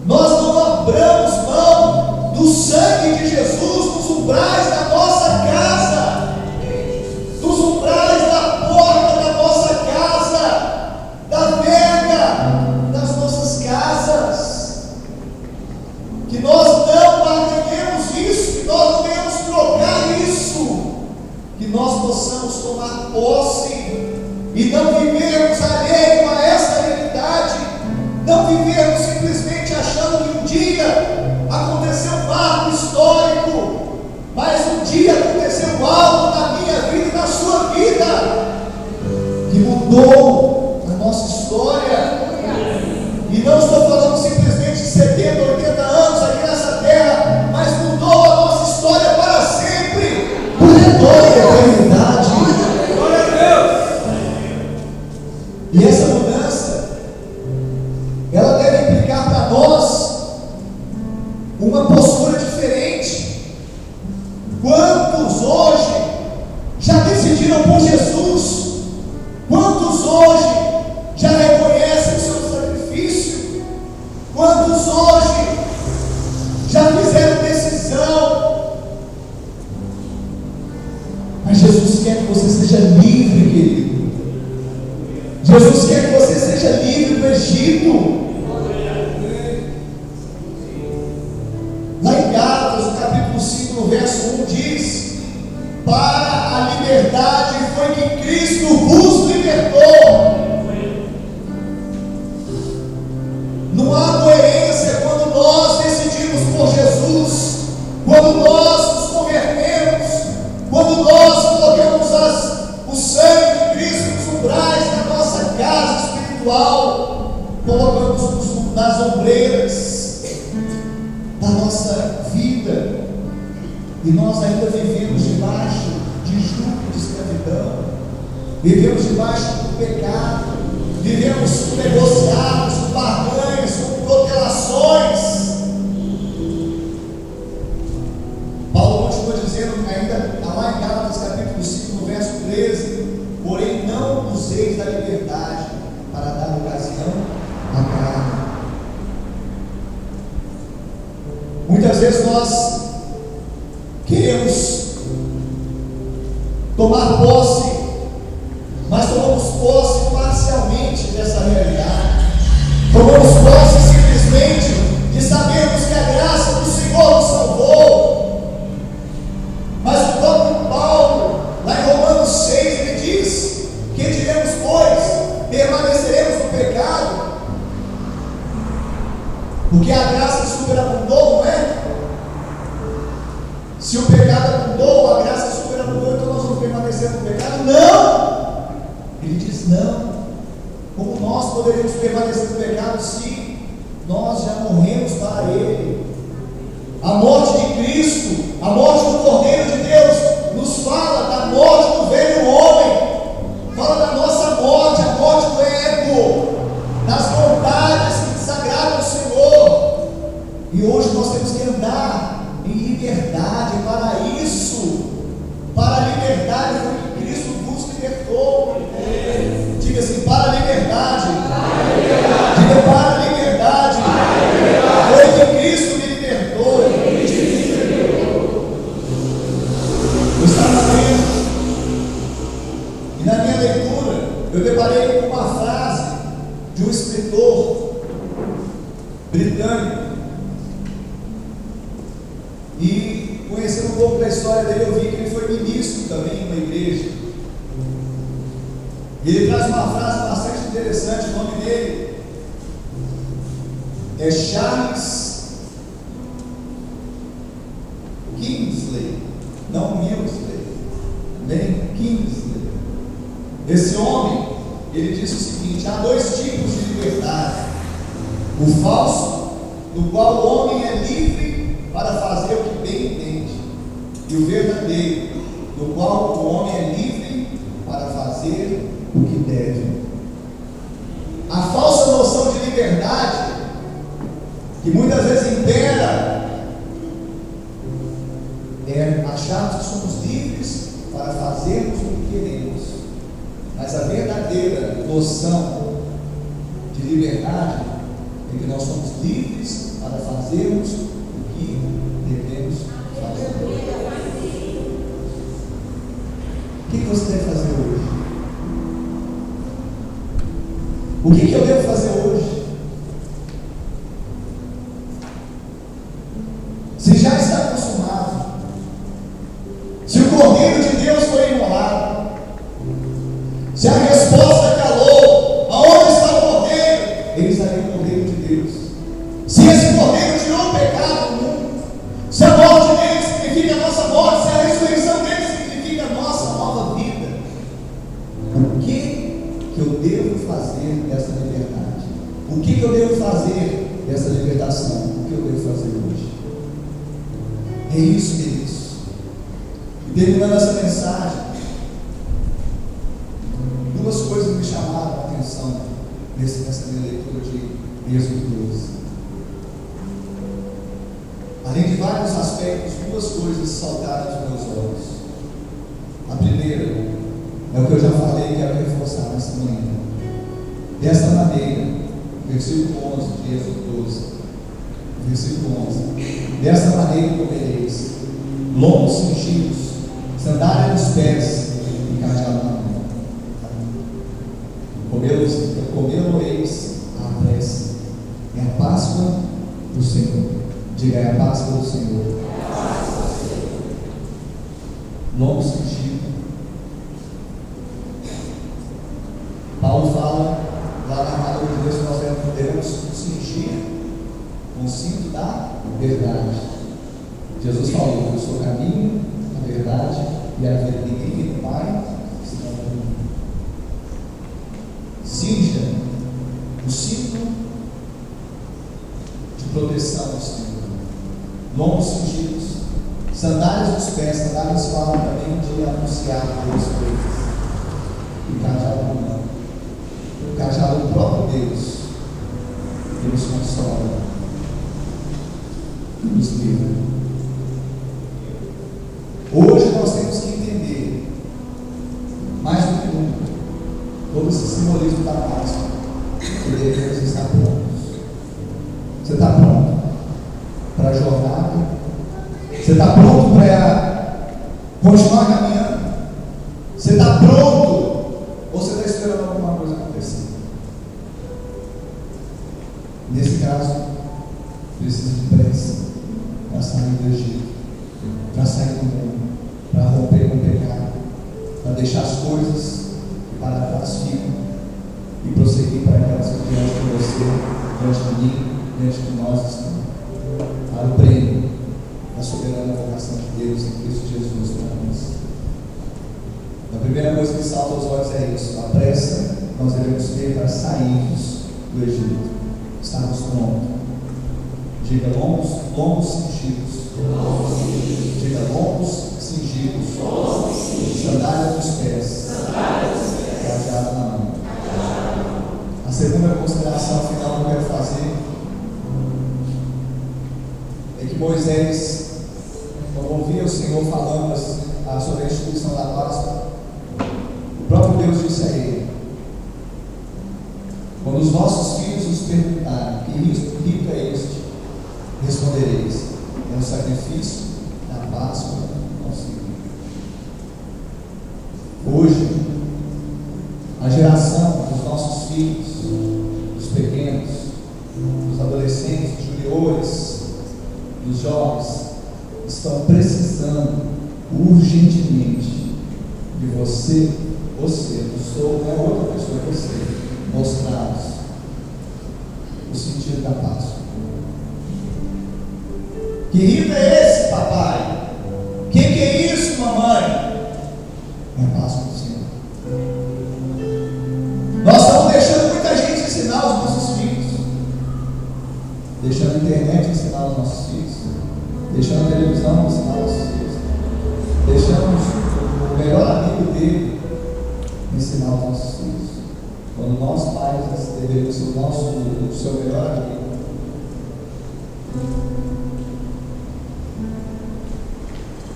[SPEAKER 1] nós não abramos mão do sangue de Jesus nos umbrais da nossa casa, nos umbrais da porta da nossa casa, da verga das nossas casas. Que nós não larguemos isso, que nós não venhamos trocar isso, que nós possamos tomar posse e não vivermos alheio a essa realidade, não vivermos simplesmente achando que um dia aconteceu um marco histórico, mas um dia aconteceu algo na minha vida e na sua vida, que mudou a nossa história. E não estou falando simplesmente de 70, 80 anos aqui nessa terra, mas mudou a nossa história para sempre, por toda a eternidade. E essa mudança, ela deve implicar para nós uma postura diferente. Quantos hoje já decidiram por Jesus? Quantos hoje já reconhecem o seu sacrifício? Quantos hoje já fizeram decisão? Mas Jesus quer que você seja livre, querido. Jesus quer que você seja livre do Egito. Lá em Gálatas, no capítulo 5, no verso 1, diz: para a liberdade foi que Cristo vos libertou. Não há coerência quando nós decidimos por Jesus, quando nós nos convertemos, quando nós colocamos o sangue de Cristo nos umbrais da nossa casa espiritual, colocamos nas ombreiras da nossa vida, e nós ainda vivemos debaixo de jugo de escravidão, vivemos debaixo do pecado, vivemos com negociados, com barganhas, com protelações. Paulo continua dizendo ainda, lá em Gálatas capítulo 5, no verso 13: porém não useis da liberdade para dar ocasião à carne. Muitas vezes nós queremos tomar posse, mas tomamos posse parcialmente dessa realidade. Tomamos posse simplesmente de sabermos que a graça do Senhor nos salvou. Mas o próprio Paulo, lá em Romanos 6, ele diz: que diremos, pois? Permaneceremos no pecado? Porque a graça superabundou, não é? Se o pecado abundou, a graça superabundou, então nós vamos permanecer no pecado? Não! Ele diz não. Como nós poderíamos permanecer no pecado se nós já morremos para Ele? A morte de Cristo, a morte do Cordeiro de Deus, nos fala da morte do velho homem, fala da nossa morte, a morte do ego, das vontades que desagradam o Senhor. E hoje nós temos que andar em liberdade. Para isso, para a liberdade foi que Cristo vos libertou. Diga assim: para a liberdade. Diga: para a liberdade. Foi que Cristo me libertou. Eu estava lendo, e na minha leitura eu deparei com uma frase de um escritor britânico. E conhecendo um pouco da história dele, eu vi que ele foi ministro também em uma igreja. E ele traz uma frase bastante interessante. O nome dele é Charles Kingsley, não Millsley. Esse homem, ele disse o seguinte: há dois tipos de liberdade: o falso, no qual o homem é livre para fazer o que bem entende, e o verdadeiro, no qual o homem é livre para fazer o que deve. A falsa noção de liberdade, que muitas vezes impera, é acharmos que somos livres para fazermos o que queremos. Mas a verdadeira noção de liberdade é que nós somos livres para fazermos o que devemos fazer. O que você deve fazer hoje? O que eu devo fazer hoje? Se já está consumado, se o Cordeiro de Deus foi imolado, se a resposta calou, aonde está o Cordeiro? Eis aí o Cordeiro de Deus. Se esse Cordeiro tirou o pecado do mundo, se a morte dele significa a nossa morte, se a ressurreição dele significa a nossa nova vida, o que eu devo fazer dessa liberdade? O que eu devo fazer dessa libertação? O que eu devo fazer hoje? É isso, queridos. E terminando essa mensagem, duas coisas me chamaram a atenção nessa minha leitura de Êxodo 12. Além de vários aspectos, duas coisas saltaram aos meus olhos. A primeira é o que eu já falei e quero reforçar nessa manhã. Desta maneira, versículo 11 de Êxodo 12, versículo 11: desta maneira comereis, lombos cingidos, sandália nos pés e cajado na mão. Comê-lo-eis à pressa. É a Páscoa do Senhor. Diga: é a Páscoa do Senhor. Lombo cingido. Paulo fala lá na armadura de Deus que nós devemos cingir com o cinto da verdade. Jesus falou: eu sou o caminho, a verdade e a vida. Ninguém vem do Pai senão por mim. Cinja o cinto de proteção do Senhor. Lombos cingidos, sandálias nos pés. Sandálias falam também de anunciar Deus coisas. E cajado na mão. O cajado do próprio Deus, que nos consola, que nos livra. Hoje nós temos que entender, mais do que nunca, todo esse simbolismo da Páscoa, que devemos estar prontos. Você está pronto para a jornada? Você está pronto para continuar caminhando? Você está pronto? Ou você está esperando alguma coisa acontecer? Nesse caso, precisa de pressa para sair do Egito, para sair do mundo, para romper com o pecado, para deixar as coisas que para trás ficam e prosseguir para aquelas que diante de você, diante de mim, diante de nós estão, para o prêmio da soberana vocação de Deus em Cristo Jesus para nós. A primeira coisa que salta aos olhos é isso: a pressa nós devemos ter para sairmos do Egito, estarmos prontos. Diga: lombos cingidos. Diga: lombos cingidos. Sandália nos pés. Cajado na mão. A segunda consideração final que eu quero fazer é que Moisés, quando ouvia o Senhor falando sobre a instituição da Páscoa, o próprio Deus disse a ele: quando os vossos filhos os perguntarem que rito é este, respondereis: é o sacrifício da Páscoa ao Senhor. Hoje, a geração dos nossos filhos, dos pequenos, dos adolescentes, dos juniores, dos jovens, estão precisando urgentemente de você, não é outra pessoa, é você, mostrados o sentido da Páscoa. Que rito é esse, papai? Que é isso, mamãe? É a Páscoa do Senhor. deixando a internet ensinar os nossos filhos, deixando a televisão ensinar os nossos filhos, deixamos o melhor amigo dele ensinar os nossos filhos, quando nós pais devemos ser o seu melhor amigo.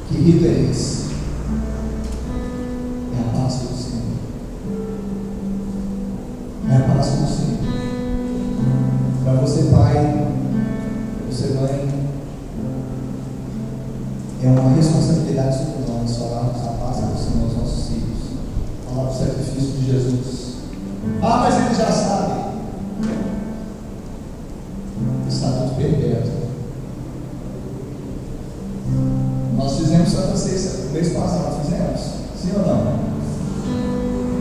[SPEAKER 1] Que rito é esse? É a Páscoa do Senhor. É a Páscoa do Senhor. Para você, pai, você, mãe, é uma responsabilidade sobre nós falarmos a Páscoa do Senhor aos nossos filhos, falar do sacrifício de Jesus. Ah, mas eles já sabem. Está tudo perto. Nós fizemos Santa Ceia no mês passado, fizemos? Sim ou não?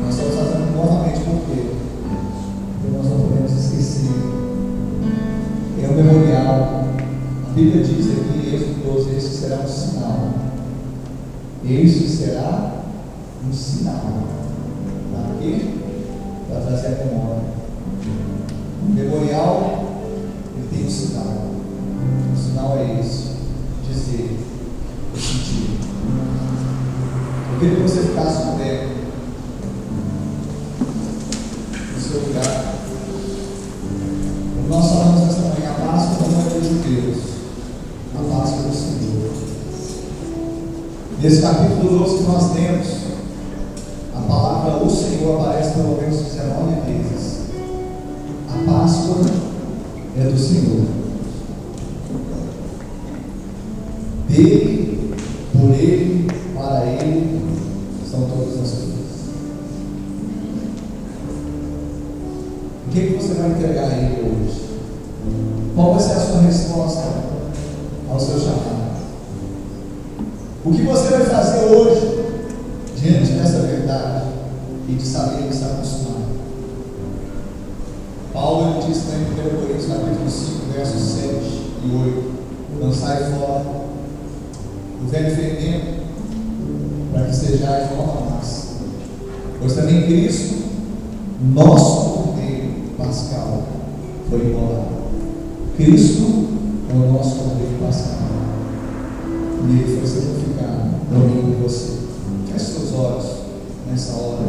[SPEAKER 1] Nós estamos fazendo novamente, por quê? Porque nós não podemos esquecer. É um memorial. A Bíblia diz aqui em Êxodo 12: esse será um sinal. Esse será um sinal. Para quê? Para trazer a memória. O memorial, ele tem um sinal. O sinal é esse: dizer, eu senti. Eu queria que você ficasse de pé no seu lugar. Nós falamos esta manhã a Páscoa não é dos judeus, a Páscoa do Senhor. Nesse capítulo 12 que nós temos, a palavra o Senhor aparece pelo menos 19 vezes. A Páscoa é do Senhor. Dele, por Ele, para Ele, são todas as coisas. O que você vai entregar a Ele hoje? Qual vai ser a sua resposta ao seu chamado? O que você vai fazer hoje diante dessa verdade e de saber que está consumado? Paulo diz em 1 Coríntios capítulo 5, versos 7 e 8: lançai fora o velho fermento, para que sejais nova massa, pois também Cristo, nosso Cordeiro Pascal, foi imolado. Cristo é o nosso Cordeiro Pascal, e Ele foi sacrificado por mim e você. Feche seus olhos nessa hora.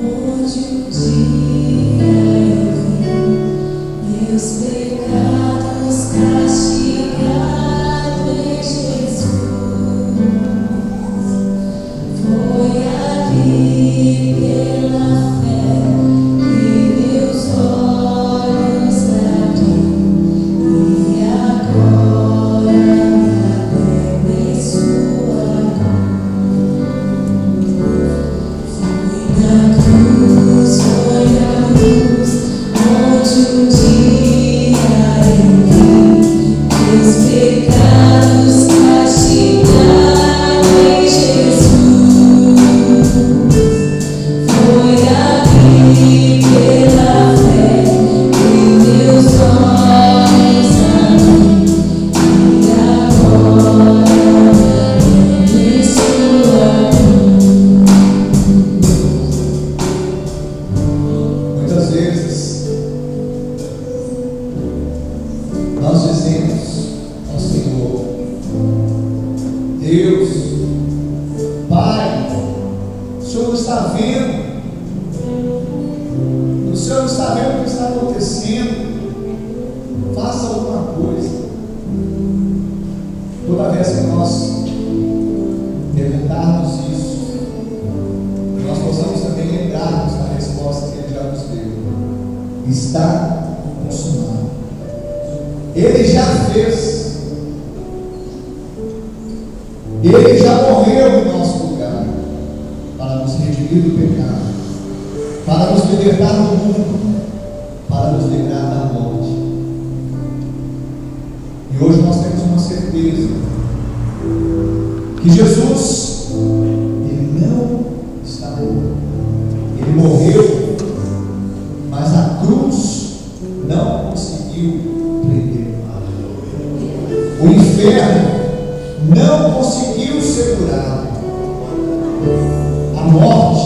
[SPEAKER 2] Onde um dia eu vi meus pecados castigados em Jesus, foi ali pela fé que meus olhos abriu, e agora me alegro em sua na cruz, foi a luz, onde um dia eu vi meus pecados castigados em Jesus. Foi ali pela fé que meus olhos abriu, e agora em sua
[SPEAKER 1] Muitas vezes nós dizemos ao Senhor: Deus, Pai, o Senhor não está vendo, o Senhor não está vendo o que está acontecendo, faça alguma coisa. Toda vez que nós perguntarmos isso, nós possamos também lembrarmos da resposta que Ele já nos deu: está consumado. Ele já fez, Ele já morreu em nosso lugar, para nos redimir do pecado, para nos libertar do mundo, para nos livrar da morte. E hoje nós temos uma certeza que Jesus, Ele não está morto. Ele morreu, mas a cruz não conseguiu prender. O inferno não conseguiu segurá-lo. A morte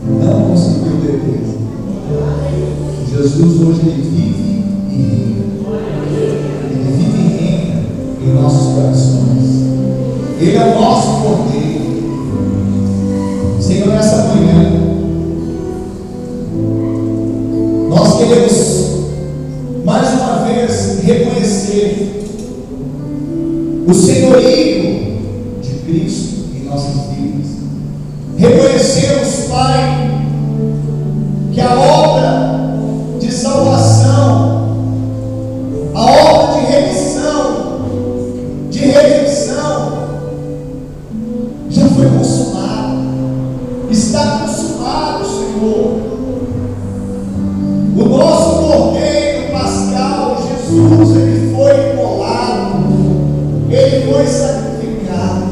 [SPEAKER 1] não conseguiu detê-lo. nosso Cordeiro. Senhor, nessa manhã, nós queremos mais uma vez reconhecer o senhorio de Cristo em nossas vidas. Reconhecemos, Pai, que a obra de salvação, a obra de remissão, de redenção, já foi consumada, está consumado, Senhor. O nosso Cordeiro Pascal, Jesus, ele foi imolado, ele foi sacrificado.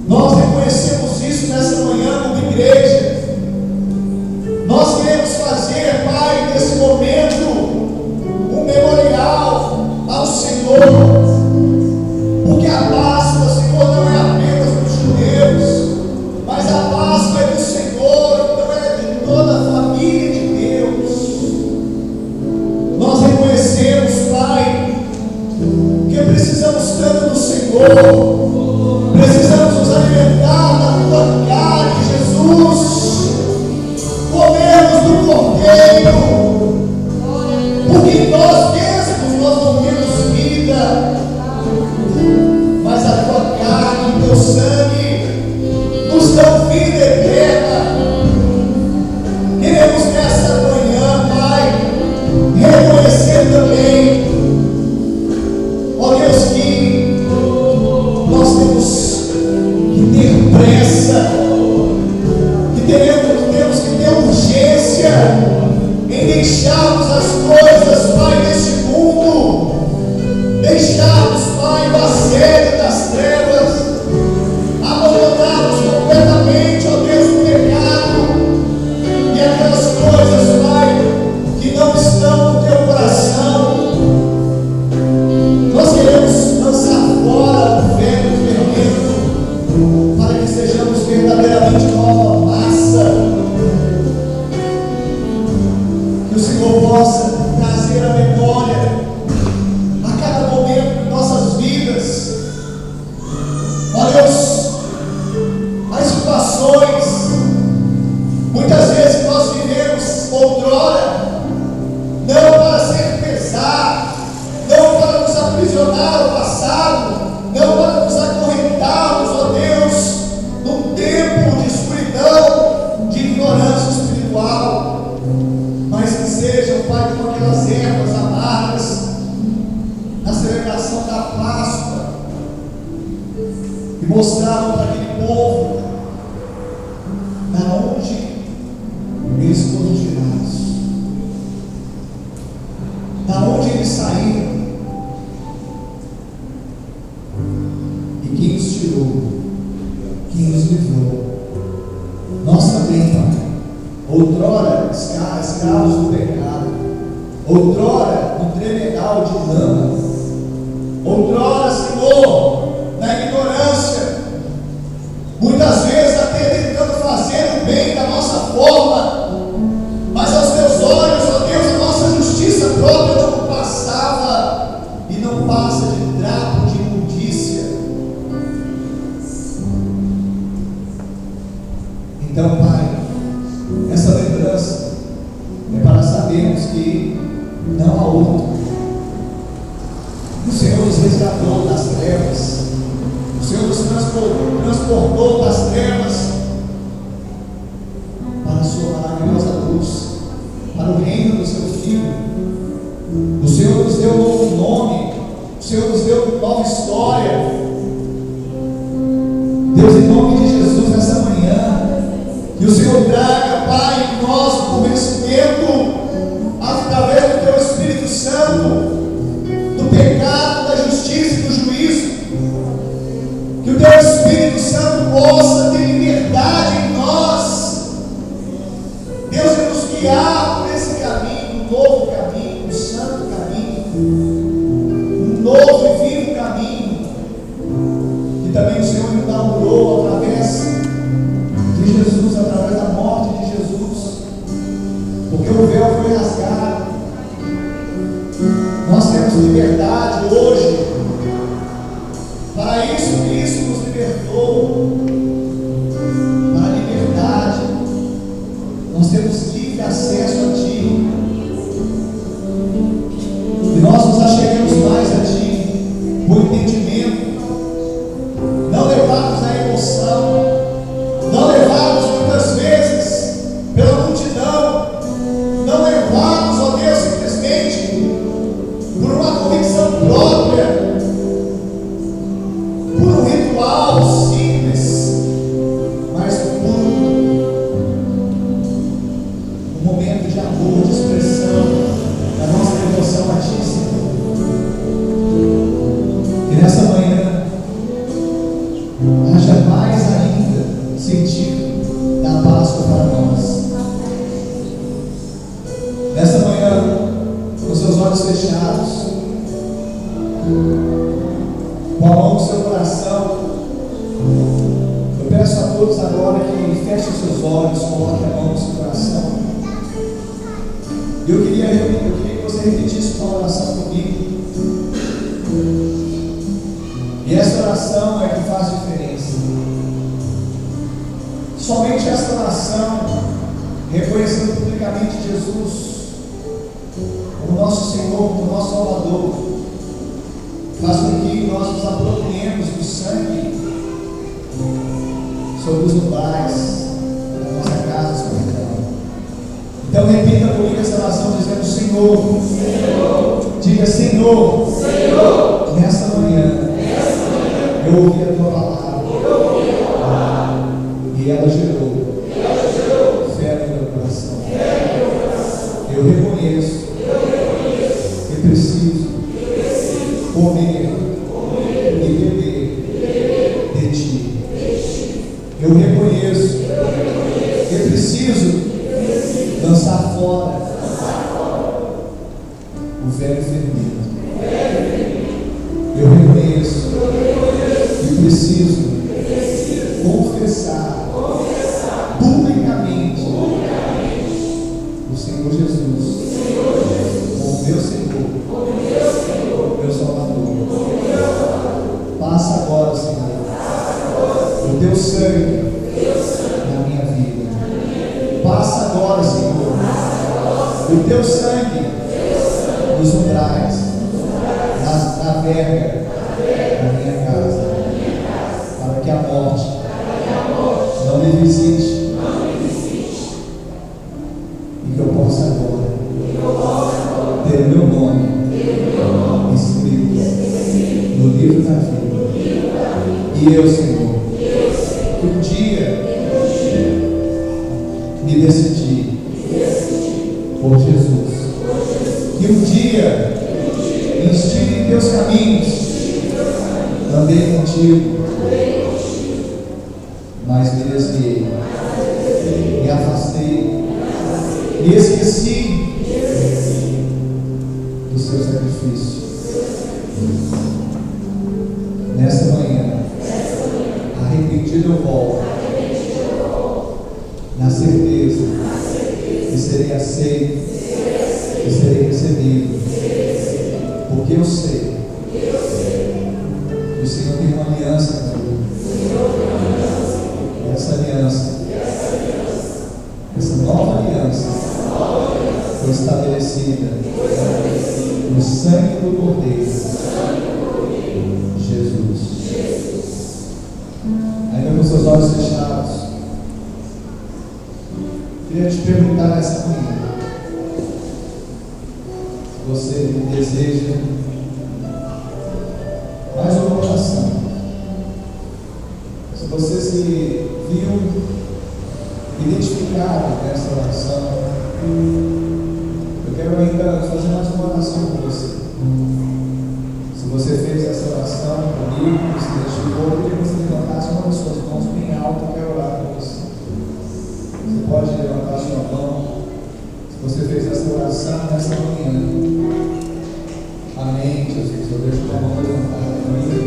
[SPEAKER 1] Nós reconhecemos isso nessa manhã como igreja. Nós queremos fazer, Pai, nesse momento, um memorial ao Senhor, porque a Páscoa, Senhor, não é apenas dos judeus, mas a Páscoa é do Senhor, então é de toda a família de Deus. Nós reconhecemos, Pai, que precisamos tanto do Senhor, precisamos nos alimentar da tua carne, Jesus. Comemos do Cordeiro, porque nós mesmos não temos vida, mas a tua carne e o teu sangue nos dão vida eterna. Queremos nessa manhã, Pai, reconhecer também, ó Deus, que nós temos que ter pressa, temos que ter urgência em deixarmos as coisas, Pai, deste mundo, deixarmos, Pai, o assédio das trevas, abandonarmos completamente, ó Deus, o pecado e aquelas coisas, Pai, que não estão no teu coração. Nós queremos lançar fora o velho fermento, para que sejamos verdadeiramente nova massa. Que o Senhor possa trazer a memória a cada momento de nossas vidas, ó Deus, as situações, muitas vezes nós vivemos outrora, não para ser pesado, não para nos aprisionar ao passado, não para nos acorrentarmos, ó Deus, num tempo de escuridão, de ignorância espiritual, mas que sejam, Pai, como aquelas ervas amargas na celebração da Páscoa, e mostravam para aquele povo da onde eles foram tirados, da onde eles saíram, e quem os tirou, quem os livrou. Nós também, Pai, outrora escravos do pecado, outrora no tremedal de lama, outrora, Senhor, na ignorância, muitas vezes até tentando fazer o bem da nossa forma, mas aos teus olhos, ó Deus, a nossa justiça própria não passava e não passa de trapo de imundícia. Então, Pai, essa lembrança é para sabermos que não há outro. O Senhor nos resgatou das trevas, o Senhor nos transportou das trevas para a sua maravilhosa luz, para o reino do seu Filho. O Senhor nos deu um novo nome, o Senhor nos deu nova história. Deus, em nome de Jesus, nessa manhã, que o Senhor traga, Pai, em nós o conhecimento, através do Teu Espírito Santo, do pecado, da justiça e do juízo. Que o Teu Espírito Santo possa ter liberdade em nós. Deus, vai nos guiar por esse caminho, um novo caminho, um santo caminho, um novo e vivo caminho, que também o Senhor inaugurou através de Jesus, através da morte de Jesus, porque o véu foi rasgado. Nós temos liberdade hoje. Para isso, Cristo haja mais ainda sentido da Páscoa para nós. Nesta manhã, com seus olhos fechados, com a mão no seu coração, eu peço a todos agora que fechem os seus olhos, coloquem a mão no seu coração. Eu queria que você repetisse uma oração comigo. E essa oração é que faz diferença. Somente essa oração, reconhecendo publicamente Jesus como nosso Senhor, como nosso Salvador, faz com que nós nos apropriemos do sangue sobre os umbrais da nossa casa espiritual. Então repita comigo essa oração dizendo: Senhor, Senhor. Diga: Senhor, Senhor. Nesta manhã, eu ouvi a tua palavra, e ela gerou fé no meu coração. Eu reconheço que preciso comer e beber de ti. Eu reconheço que preciso lançar fora o velho fermento. Eu reconheço que preciso confessar publicamente o Senhor Jesus como meu Senhor, meu Salvador. Passa agora, Senhor, o teu sangue na minha vida. Passa agora, Senhor, o teu sangue nos umbrais, na verga da minha casa, para que a morte não me visite e que eu possa agora ter o meu nome escrito no livro da vida. E eu, Senhor, que um dia me decidi por Jesus, que um dia me estive em teus caminhos, andei contigo, mas me desviei, me afastei, me esqueci do seu sacrifício. Nesta manhã, arrependido eu volto, na certeza que serei aceito, que serei recebido, porque eu sei que o Senhor tem uma aliança comigo. E essa aliança, essa nova aliança, foi estabelecida no sangue do Cordeiro, Jesus. Ainda com seus olhos fechados, queria te perguntar nessa manhã, se você deseja mais uma oração, se você se viu identificado nessa oração, eu quero ainda fazer mais uma oração com você. Se você fez essa oração comigo, se identificou, eu queria que você levantasse uma das suas mãos bem alta, eu quero orar com você. Você pode levantar a sua mão se você fez essa oração nessa manhã. Amém, Jesus. Eu deixo a mão levantada comigo.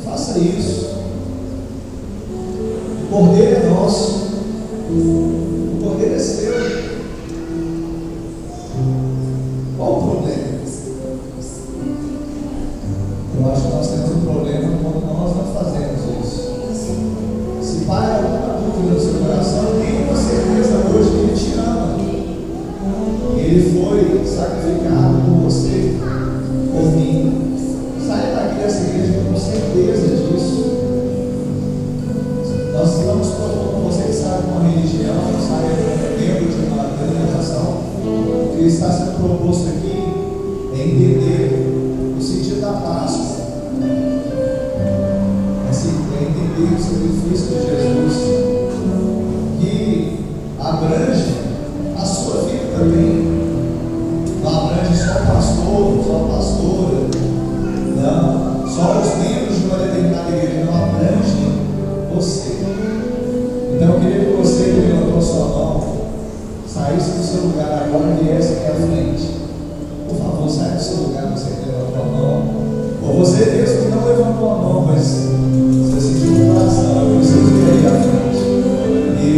[SPEAKER 1] Faça isso. O Cordeiro é nosso. O Cordeiro é seu. Qual o problema? Eu acho que nós temos um problema quando nós não fazemos isso. Se para alguma dúvida no seu coração, tenha uma certeza hoje que Ele te ama. Ele foi sacrificado por você, por mim. Saia daqui dessa igreja com certeza disso. Nós vamos Ou você mesmo que não levantou a mão, mas você sentiu no coração, eu preciso ir aí à frente.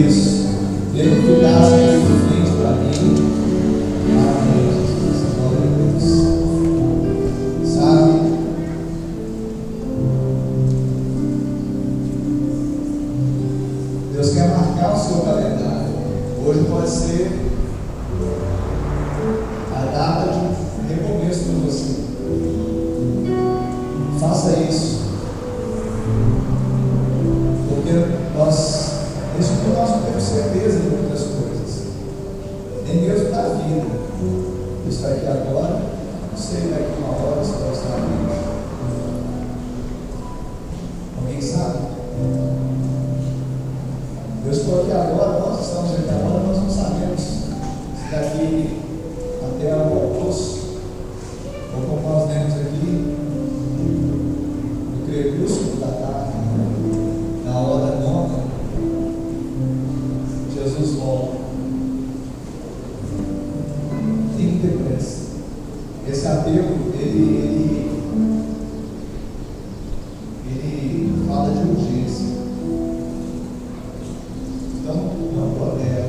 [SPEAKER 1] Isso. Ele ficasse aí de frente para mim. Amém, Jesus. Glória a Deus. Sabe? Deus quer marcar o seu calendário. Hoje pode ser a data de recomeço para você. Faça isso. Porque nós não temos certeza de muitas coisas. Nem mesmo da vida. Deus está aqui agora. Não sei daqui uma hora se vai estar aqui. Alguém sabe? Deus falou que agora, nós estamos aqui agora, nós não sabemos se daqui até o almoço, ou como nós lemos aqui, no crepúsculo da tarde, na hora nona, Jesus volta. Tem que ter pressa. Esse apelo, ele fala de urgência. Então, não tolera,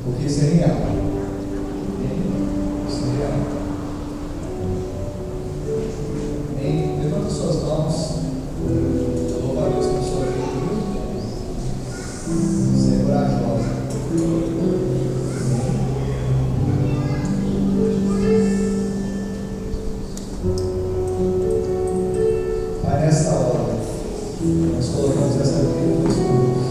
[SPEAKER 1] porque isso é real. Isso é real. Amém? Levanta suas mãos. Louva a Deus por sua vida. Você é corajosa. Pai, nessa hora, nós colocamos essa vida nos cultos.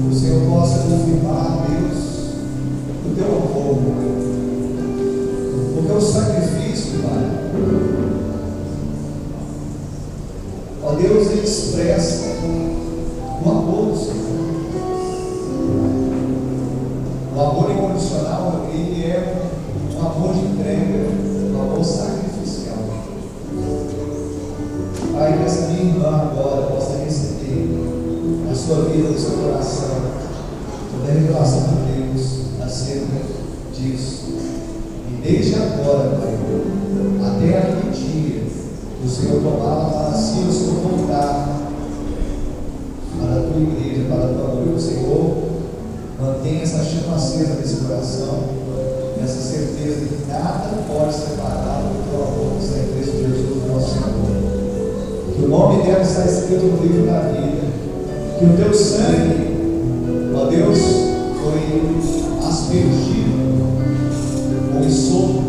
[SPEAKER 1] O Senhor possa confirmar, Deus, o teu amor, o teu sacrifício, Pai. Ó Deus, Ele expressa o amor do Senhor. O amor incondicional, ele é um amor de entrega, um amor sacrificial. Pai, que essa minha irmã agora possa receber a sua vida, o seu coração, toda a revelação de Deus acerca disso. E desde agora, Pai, até aquele dia, o Senhor tomava para si, o Senhor voltar para a tua igreja, para a tua noiva. O Senhor mantenha essa chama acesa nesse coração, essa certeza de que nada pode separar do teu amor que está em Cristo Jesus, nosso Senhor. Que o nome dela está escrito no livro da vida. Que o teu sangue, ó Deus, foi aspergido com enxofre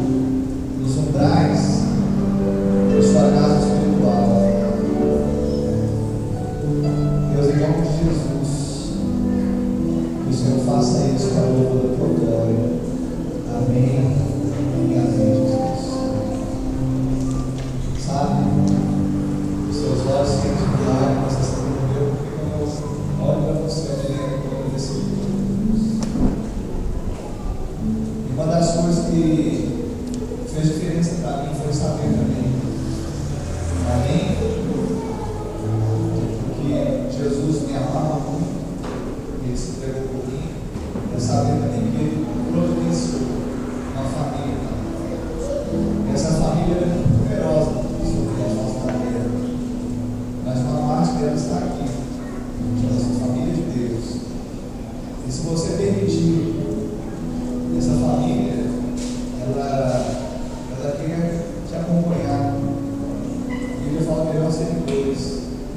[SPEAKER 1] nos umbrais da sua casa espiritual. Deus, em nome de Jesus, que o Senhor faça isso para o louvor da tua glória. Amém e amém, Jesus. Sabe, os seus olhos se enchem de lágrimas essa semana, porque quando eu olho para você, eu me lembro desse livro. E uma das coisas que fez diferença para mim foi saber também. Amém? Porque Jesus me amava muito, Ele se entregou por mim. Eu sabia também que Ele providenciou uma família. E essa família é muito numerosa sobre a nossa família. Mas uma parte dela está aqui, a família de Deus. E se você permitir, essa família, ela quer te acompanhar. E ele fala melhor ser dois.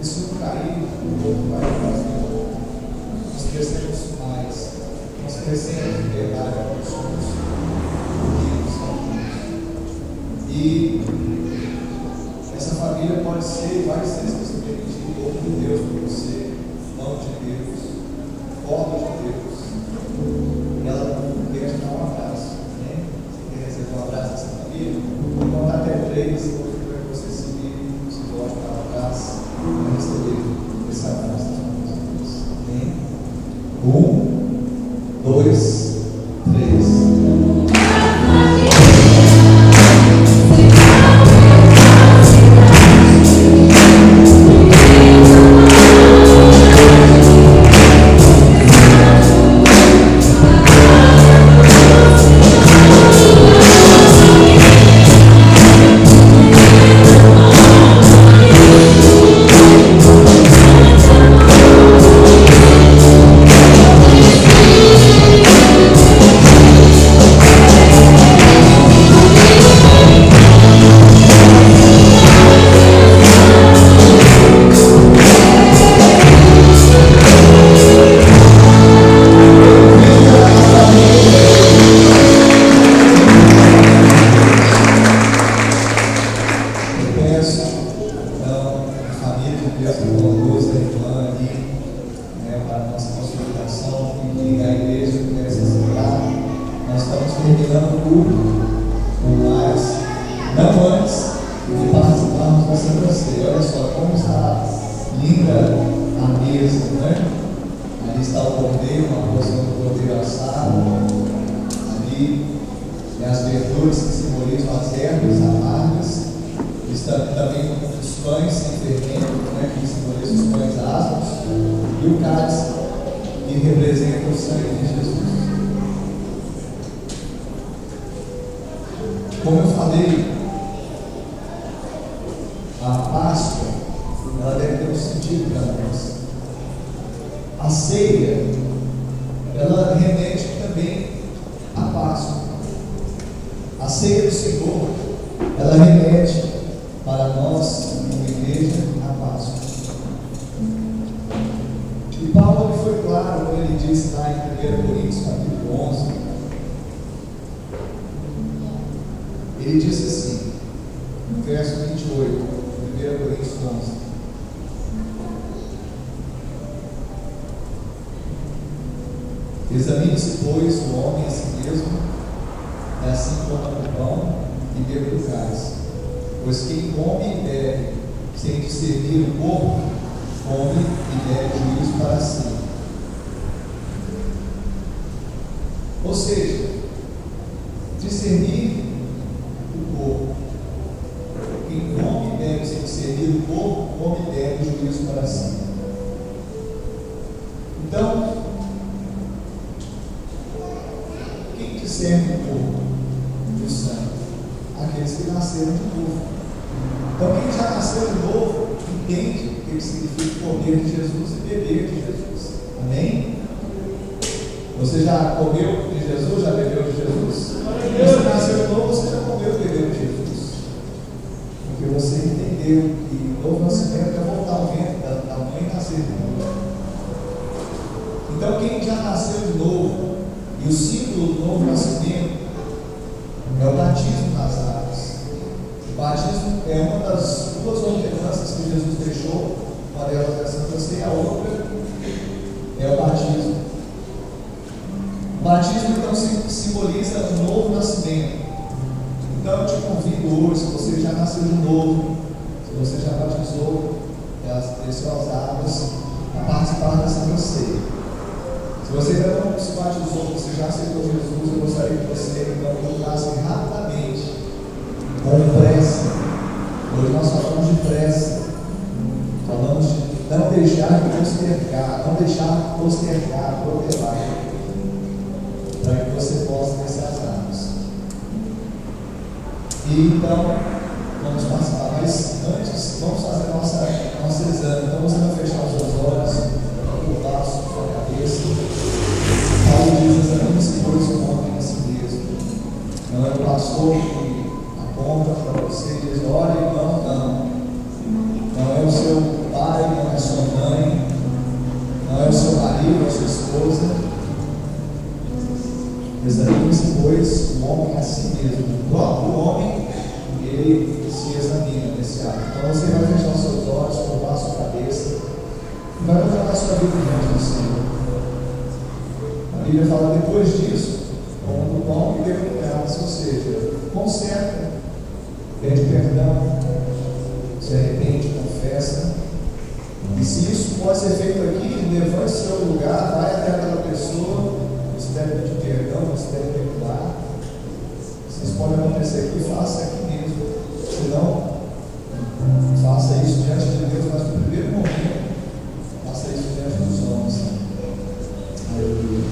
[SPEAKER 1] E se um cair, o outro vai fazer. Nós crescemos mais. Nós crescemos de verdade. Nós somos unidos. E essa família pode ser e vai ser, se você permitir, o povo de Deus para você, mão de Deus, porta de Deus. E ela quer te dar um abraço. Né? Você quer receber um abraço dessa família? Vou contar até 3, eu vou pedir para você se volte para o abraço para receber esse abraço da família de Deus. Amém? 1, 2, 3. mas não antes de participarmos da Santa Ceia. Olha só como está linda a mesa, né? Ali está o cordeiro, uma porção do cordeiro assado. Ali as verduras que simbolizam as ervas amargas. Está também os pães sem fermento, né, que simbolizam os pães ásperos. E o cálice, que representa o sangue de Jesus. Como eu falei, a Páscoa, ela deve ter um sentido para nós. A ceia, ela remete também à Páscoa. A ceia do Senhor, ela remete para nós, como igreja, à Páscoa. E Paulo foi claro quando ele disse lá em 1 Coríntios capítulo 11, ele disse assim, no verso 28, 1 Coríntios 11: examine-se, pois, o homem a si mesmo, e assim coma o pão e beba do cálice. Pois quem come e bebe sem discernir o corpo, come e bebe juízo para si. Ou seja, discernir o corpo. Quem come e bebe sem discernir o corpo, come e bebe juízo para si. Então, quem discerne o corpo e o sangue? Aqueles que nasceram de novo. Então, quem já nasceu de novo entende o que significa comer de Jesus e beber de Jesus. Amém? Você já comeu de Jesus? Já bebeu de Jesus? Você nasceu de novo, você já comeu e bebeu de Jesus. Porque você entendeu que o novo nascimento é voltar ao ventre da mãe e nascer de novo. Então, quem já nasceu de novo, e o símbolo do novo nascimento é o batismo nas águas. O batismo é uma das duas ordenanças que Jesus deixou, uma delas é a Santa Ceia, a outra é o batismo. O batismo então simboliza o novo nascimento. Então eu te convido hoje, se você já nasceu de novo, se você já batizou, desceu as águas, a participar da Santa Ceia. Se você ainda não se batizou, você já aceitou Jesus, eu gostaria que você então colocasse rapidamente, com pressa. Hoje nós falamos de pressa, falamos de não deixar postergar, protelar, para que você possa descer as águas. E então, vamos participar, mas antes, vamos fazer nosso exame. Então você vai fechar os seus olhos, curvar a sua cabeça. Paulo diz: examine-se, pois, o homem a si mesmo. Não é o pastor que aponta para você e diz: olha, irmão, não é o seu pai, não é a sua mãe, não é o seu marido, a sua esposa. Examine-se, pois, o homem a si mesmo. O próprio homem, ele se examina nesse ato. Então você vai fechar os seus olhos, curvar a sua cabeça e vai colocar a sua vida diante do Senhor. A Bíblia fala: depois disso, coma do pão e beba do cálice, ou seja, conserta, pede perdão, se arrepende, confessa. E se isso pode ser feito aqui, levante seu lugar, vai até aquela pessoa, você deve pedir perdão, você deve perdoar. Se isso pode acontecer aqui, faça aqui mesmo. Se não, faça isso diante de Deus, mas no primeiro momento, faça isso diante dos homens. Aleluia.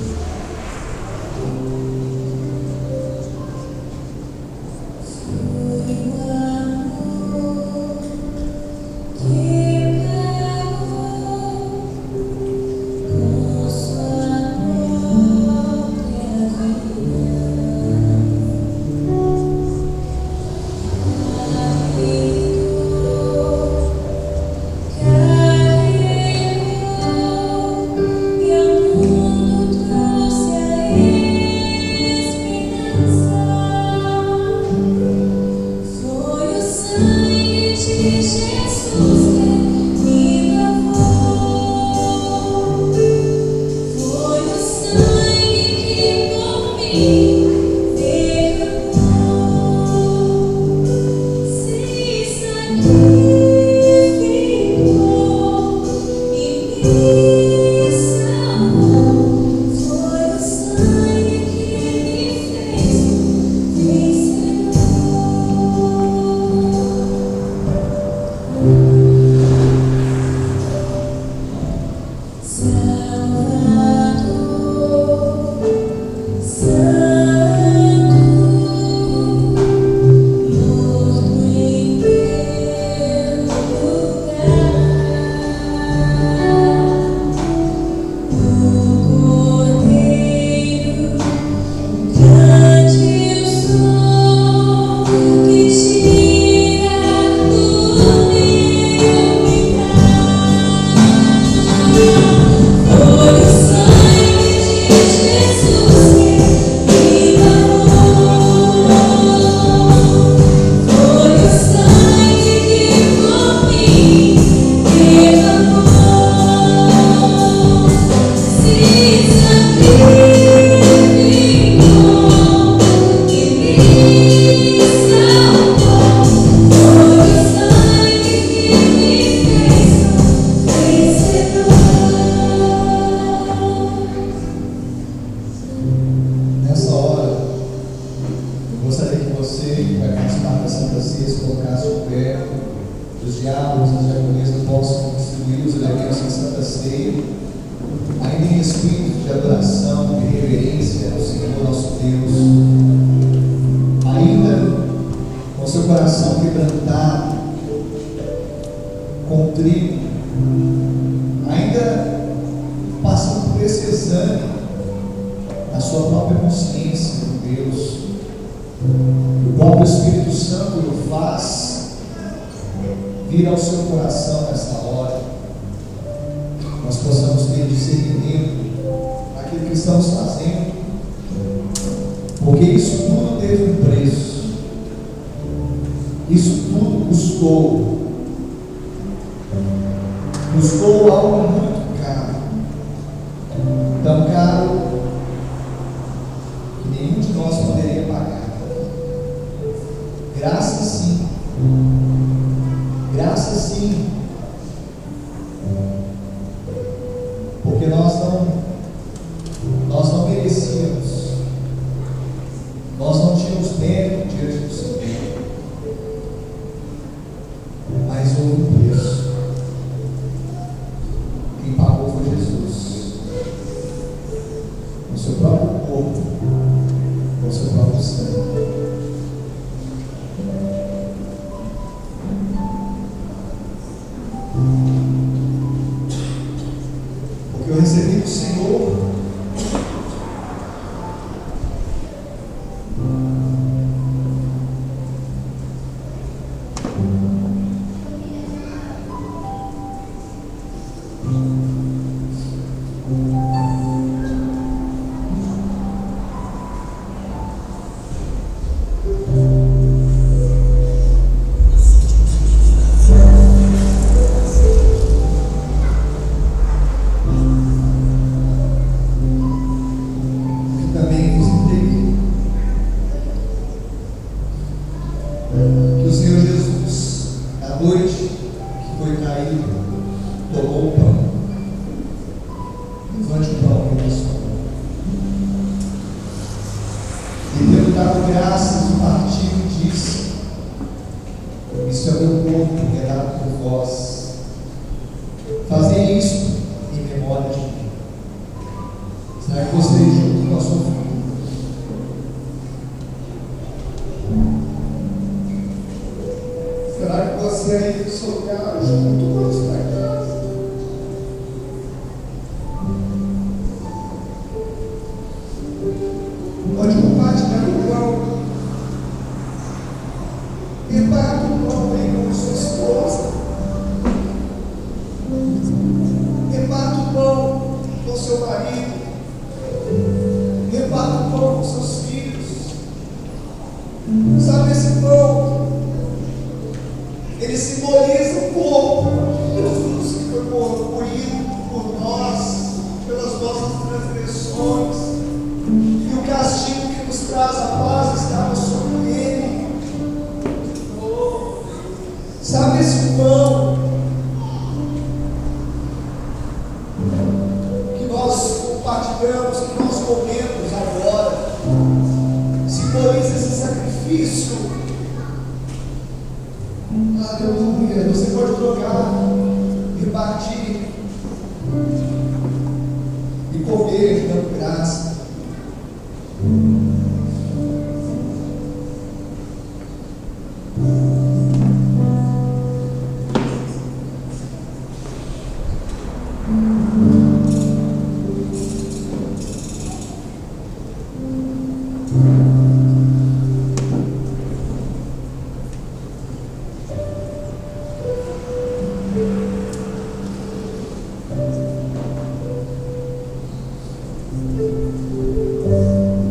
[SPEAKER 1] você que vai participar da Santa Ceia, se colocar-se de pé, os diáconos, as diaconisas possam distribuir os elementos da Santa Ceia, ainda em espírito de adoração, de reverência ao Senhor nosso Deus, ainda com seu coração quebrantado, contrito, ainda passando por esse exame da sua própria consciência de Deus. O próprio Espírito Santo o faz vir ao seu coração nesta hora. Nós possamos ter discernimento naquilo que estamos fazendo, porque isso tudo teve um preço, isso tudo custou algo muito caro, tão caro que nenhum de nós poderia pagar. Graças sim, porque nós não merecíamos, nós não tínhamos mérito diante do Senhor, mas houve um preço. Quem pagou foi Jesus, com seu próprio corpo, com seu próprio sangue. Porque eu recebi do Senhor que o Senhor Jesus, na noite que foi traído, tomou o pão. Levante o pão e sua mão. E tendo dado graças, o partiu e disse: isso é meu corpo que é dado por vós. Fazei isto em memória de mim. Será que você junto com a sua família? Será que você aí do seu lugar junto com a sua casa? Pode compartilhar o pão. Reparte o pão aí com sua esposa. Reparte o pão com seu marido. Reparte o pão com seus filhos. Sabe, esse pão, ele simboliza o corpo de Jesus que foi moído por nós, pelas nossas transgressões, e o castigo que nos traz a paz estava sobre ele. Sabe, esse pão que nós compartilhamos, que nós comemos agora, simboliza esse sacrifício. Aleluia. Você pode trocar, repartir e comer dando graça.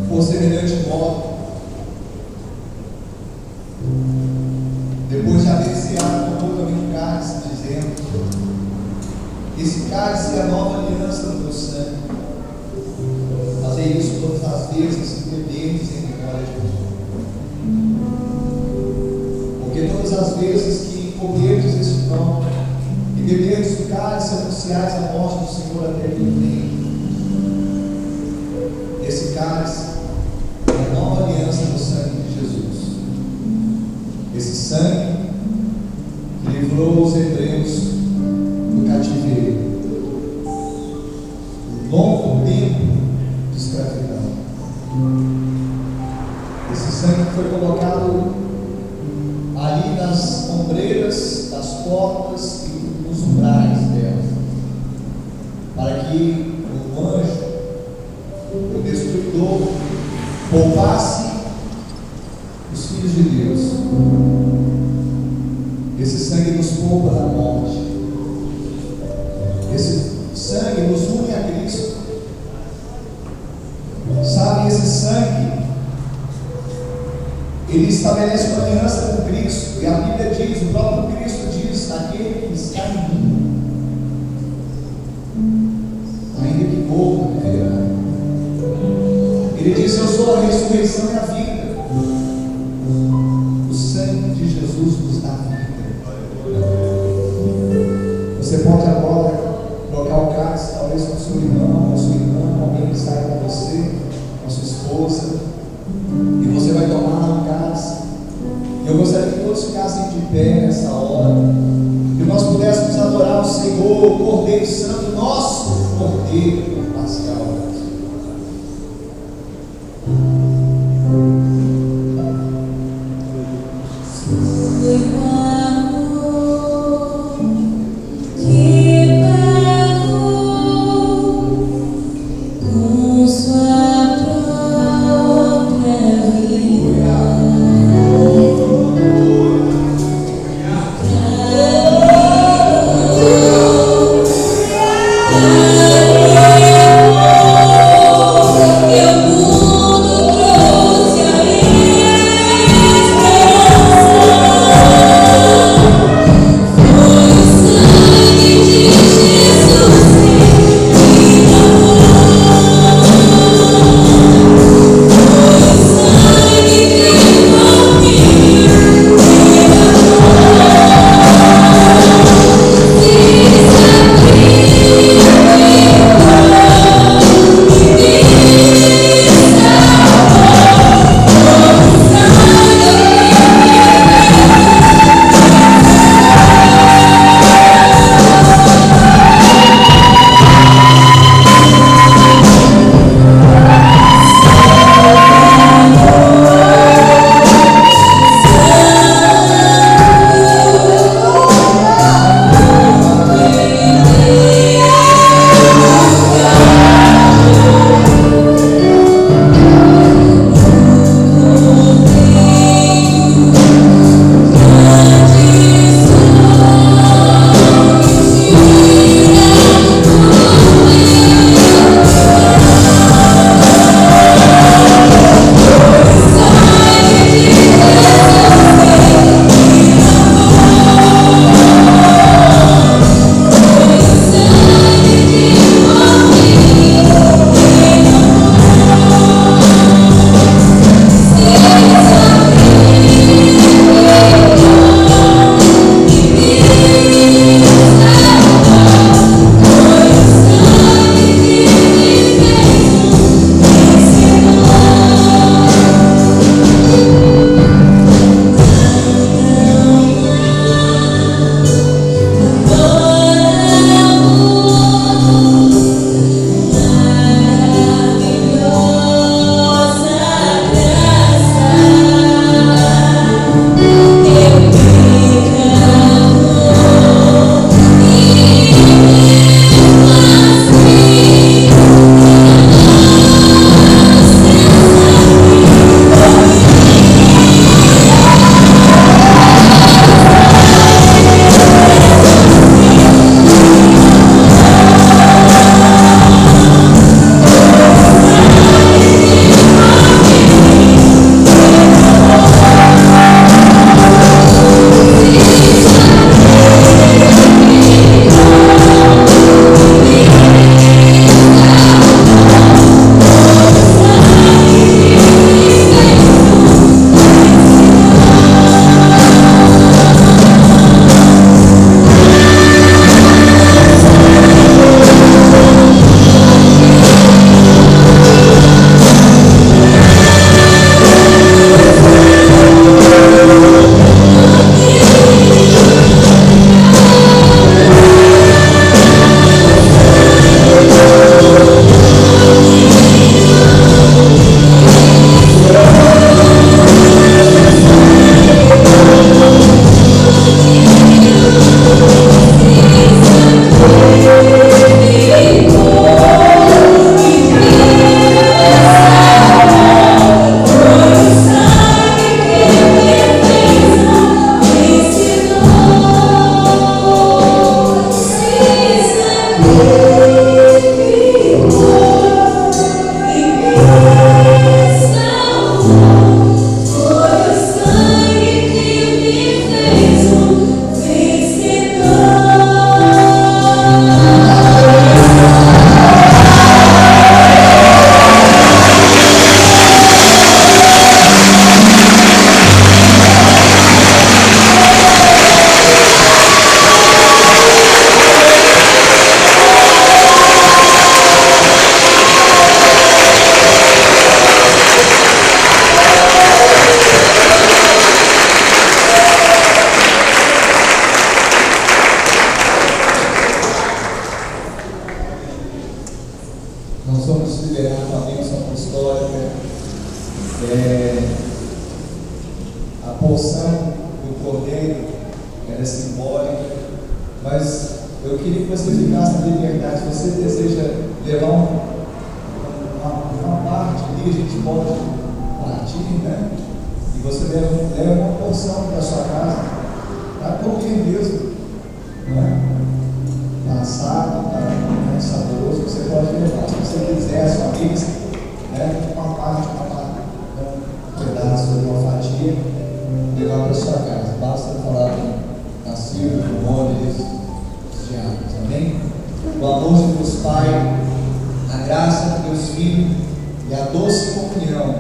[SPEAKER 1] Por semelhante modo, depois de haver ceado, tomou também um cálice, dizendo: esse cálice é a nova aliança do meu sangue. Fazei isso todas as vezes que beberdes em memória de mim. Porque todas as vezes que comerdes esse pão e beberdes o cálice, anunciais a morte do Senhor até que ele venha. Esse cálice é a nova aliança do sangue de Jesus. sangue que livrou os hebreus do cativeiro, do longo tempo de escravidão. Esse sangue foi colocado ali nas ombreiras das portas e nos umbrais dela, para que o anjo, o destruidor, poupasse os filhos de Deus. Esse sangue nos poupa da morte. Esse sangue nos une a Cristo. Sabe, esse sangue, ele estabelece uma aliança com Cristo. E a Bíblia diz, o próprio Cristo diz: aquele que está em mim, ainda que morra, viverá. Ele diz: eu sou a ressurreição e a vida. O sangue de Jesus nos dá vida. Você pode agora trocar o cálice, talvez com seu irmão, com sua irmã, alguém que está aí com você, com sua esposa, e você vai tomar o cálice. Eu gostaria que todos ficassem de pé nessa hora, que nós pudéssemos adorar o Senhor, o Cordeiro Santo, nosso Cordeiro Pascal.
[SPEAKER 2] Oh
[SPEAKER 1] A porção do cordeiro era simbólica, mas eu queria que você ficasse na liberdade. Se você deseja levar uma parte ali, a gente pode partir, né? E você leva uma porção para sua casa, para comer mesmo, né? Assado, saboroso, você pode levar. Se você quiser, a sua mesa, né? Uma parte, um pedaço, uma fatia, levar para sua casa. Basta falar na Silvia, no nome dos diabos, amém? O amor de Deus Pai, a graça de Deus Filho e a doce comunhão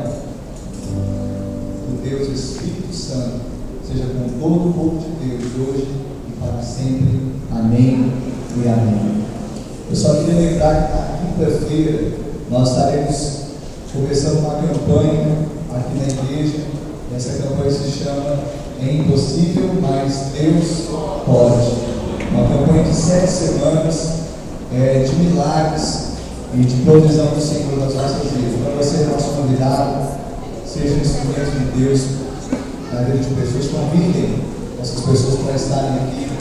[SPEAKER 1] do Deus Espírito Santo seja com todo o povo de Deus, hoje e para sempre. Amém e amém. Eu só queria lembrar que na quinta-feira nós estaremos começando uma campanha aqui na igreja. Essa campanha se chama É Impossível, mas Deus Pode. Uma campanha de 7 semanas de milagres e de provisão do Senhor nas nossas vidas. Para você, nosso convidado, seja um instrumento de Deus na vida de pessoas. Convidem essas pessoas para estarem aqui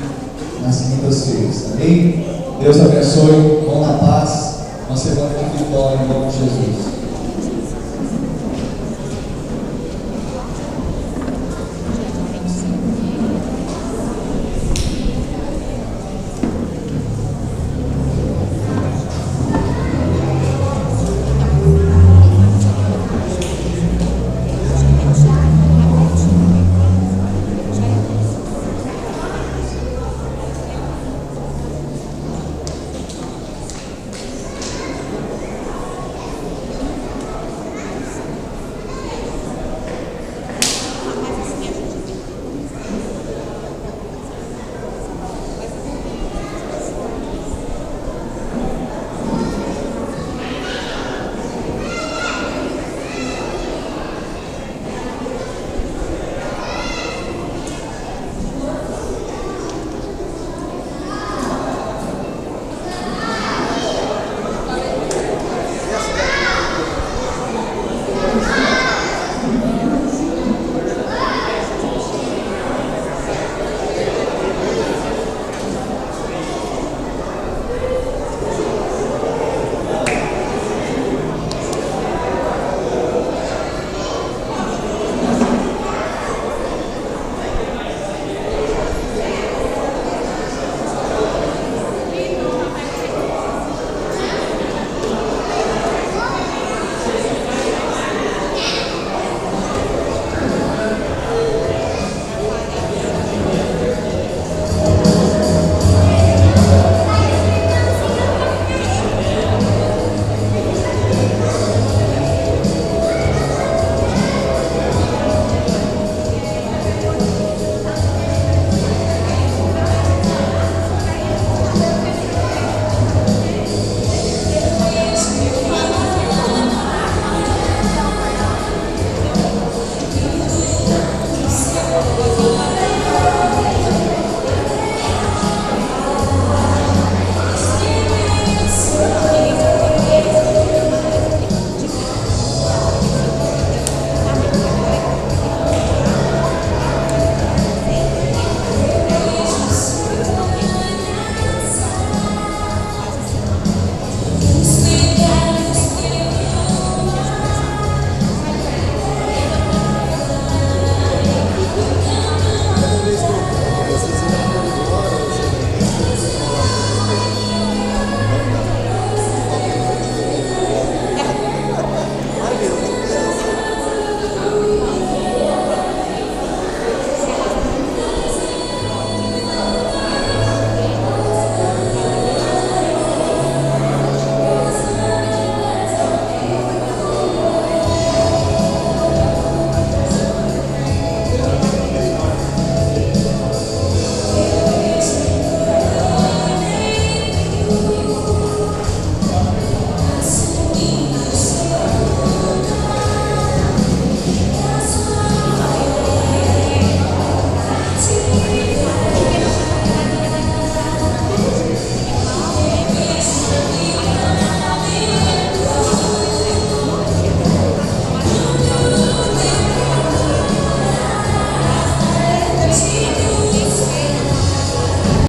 [SPEAKER 1] nas quintas-feiras. Amém? Deus abençoe, vão na paz, uma semana de vitória em nome de Jesus.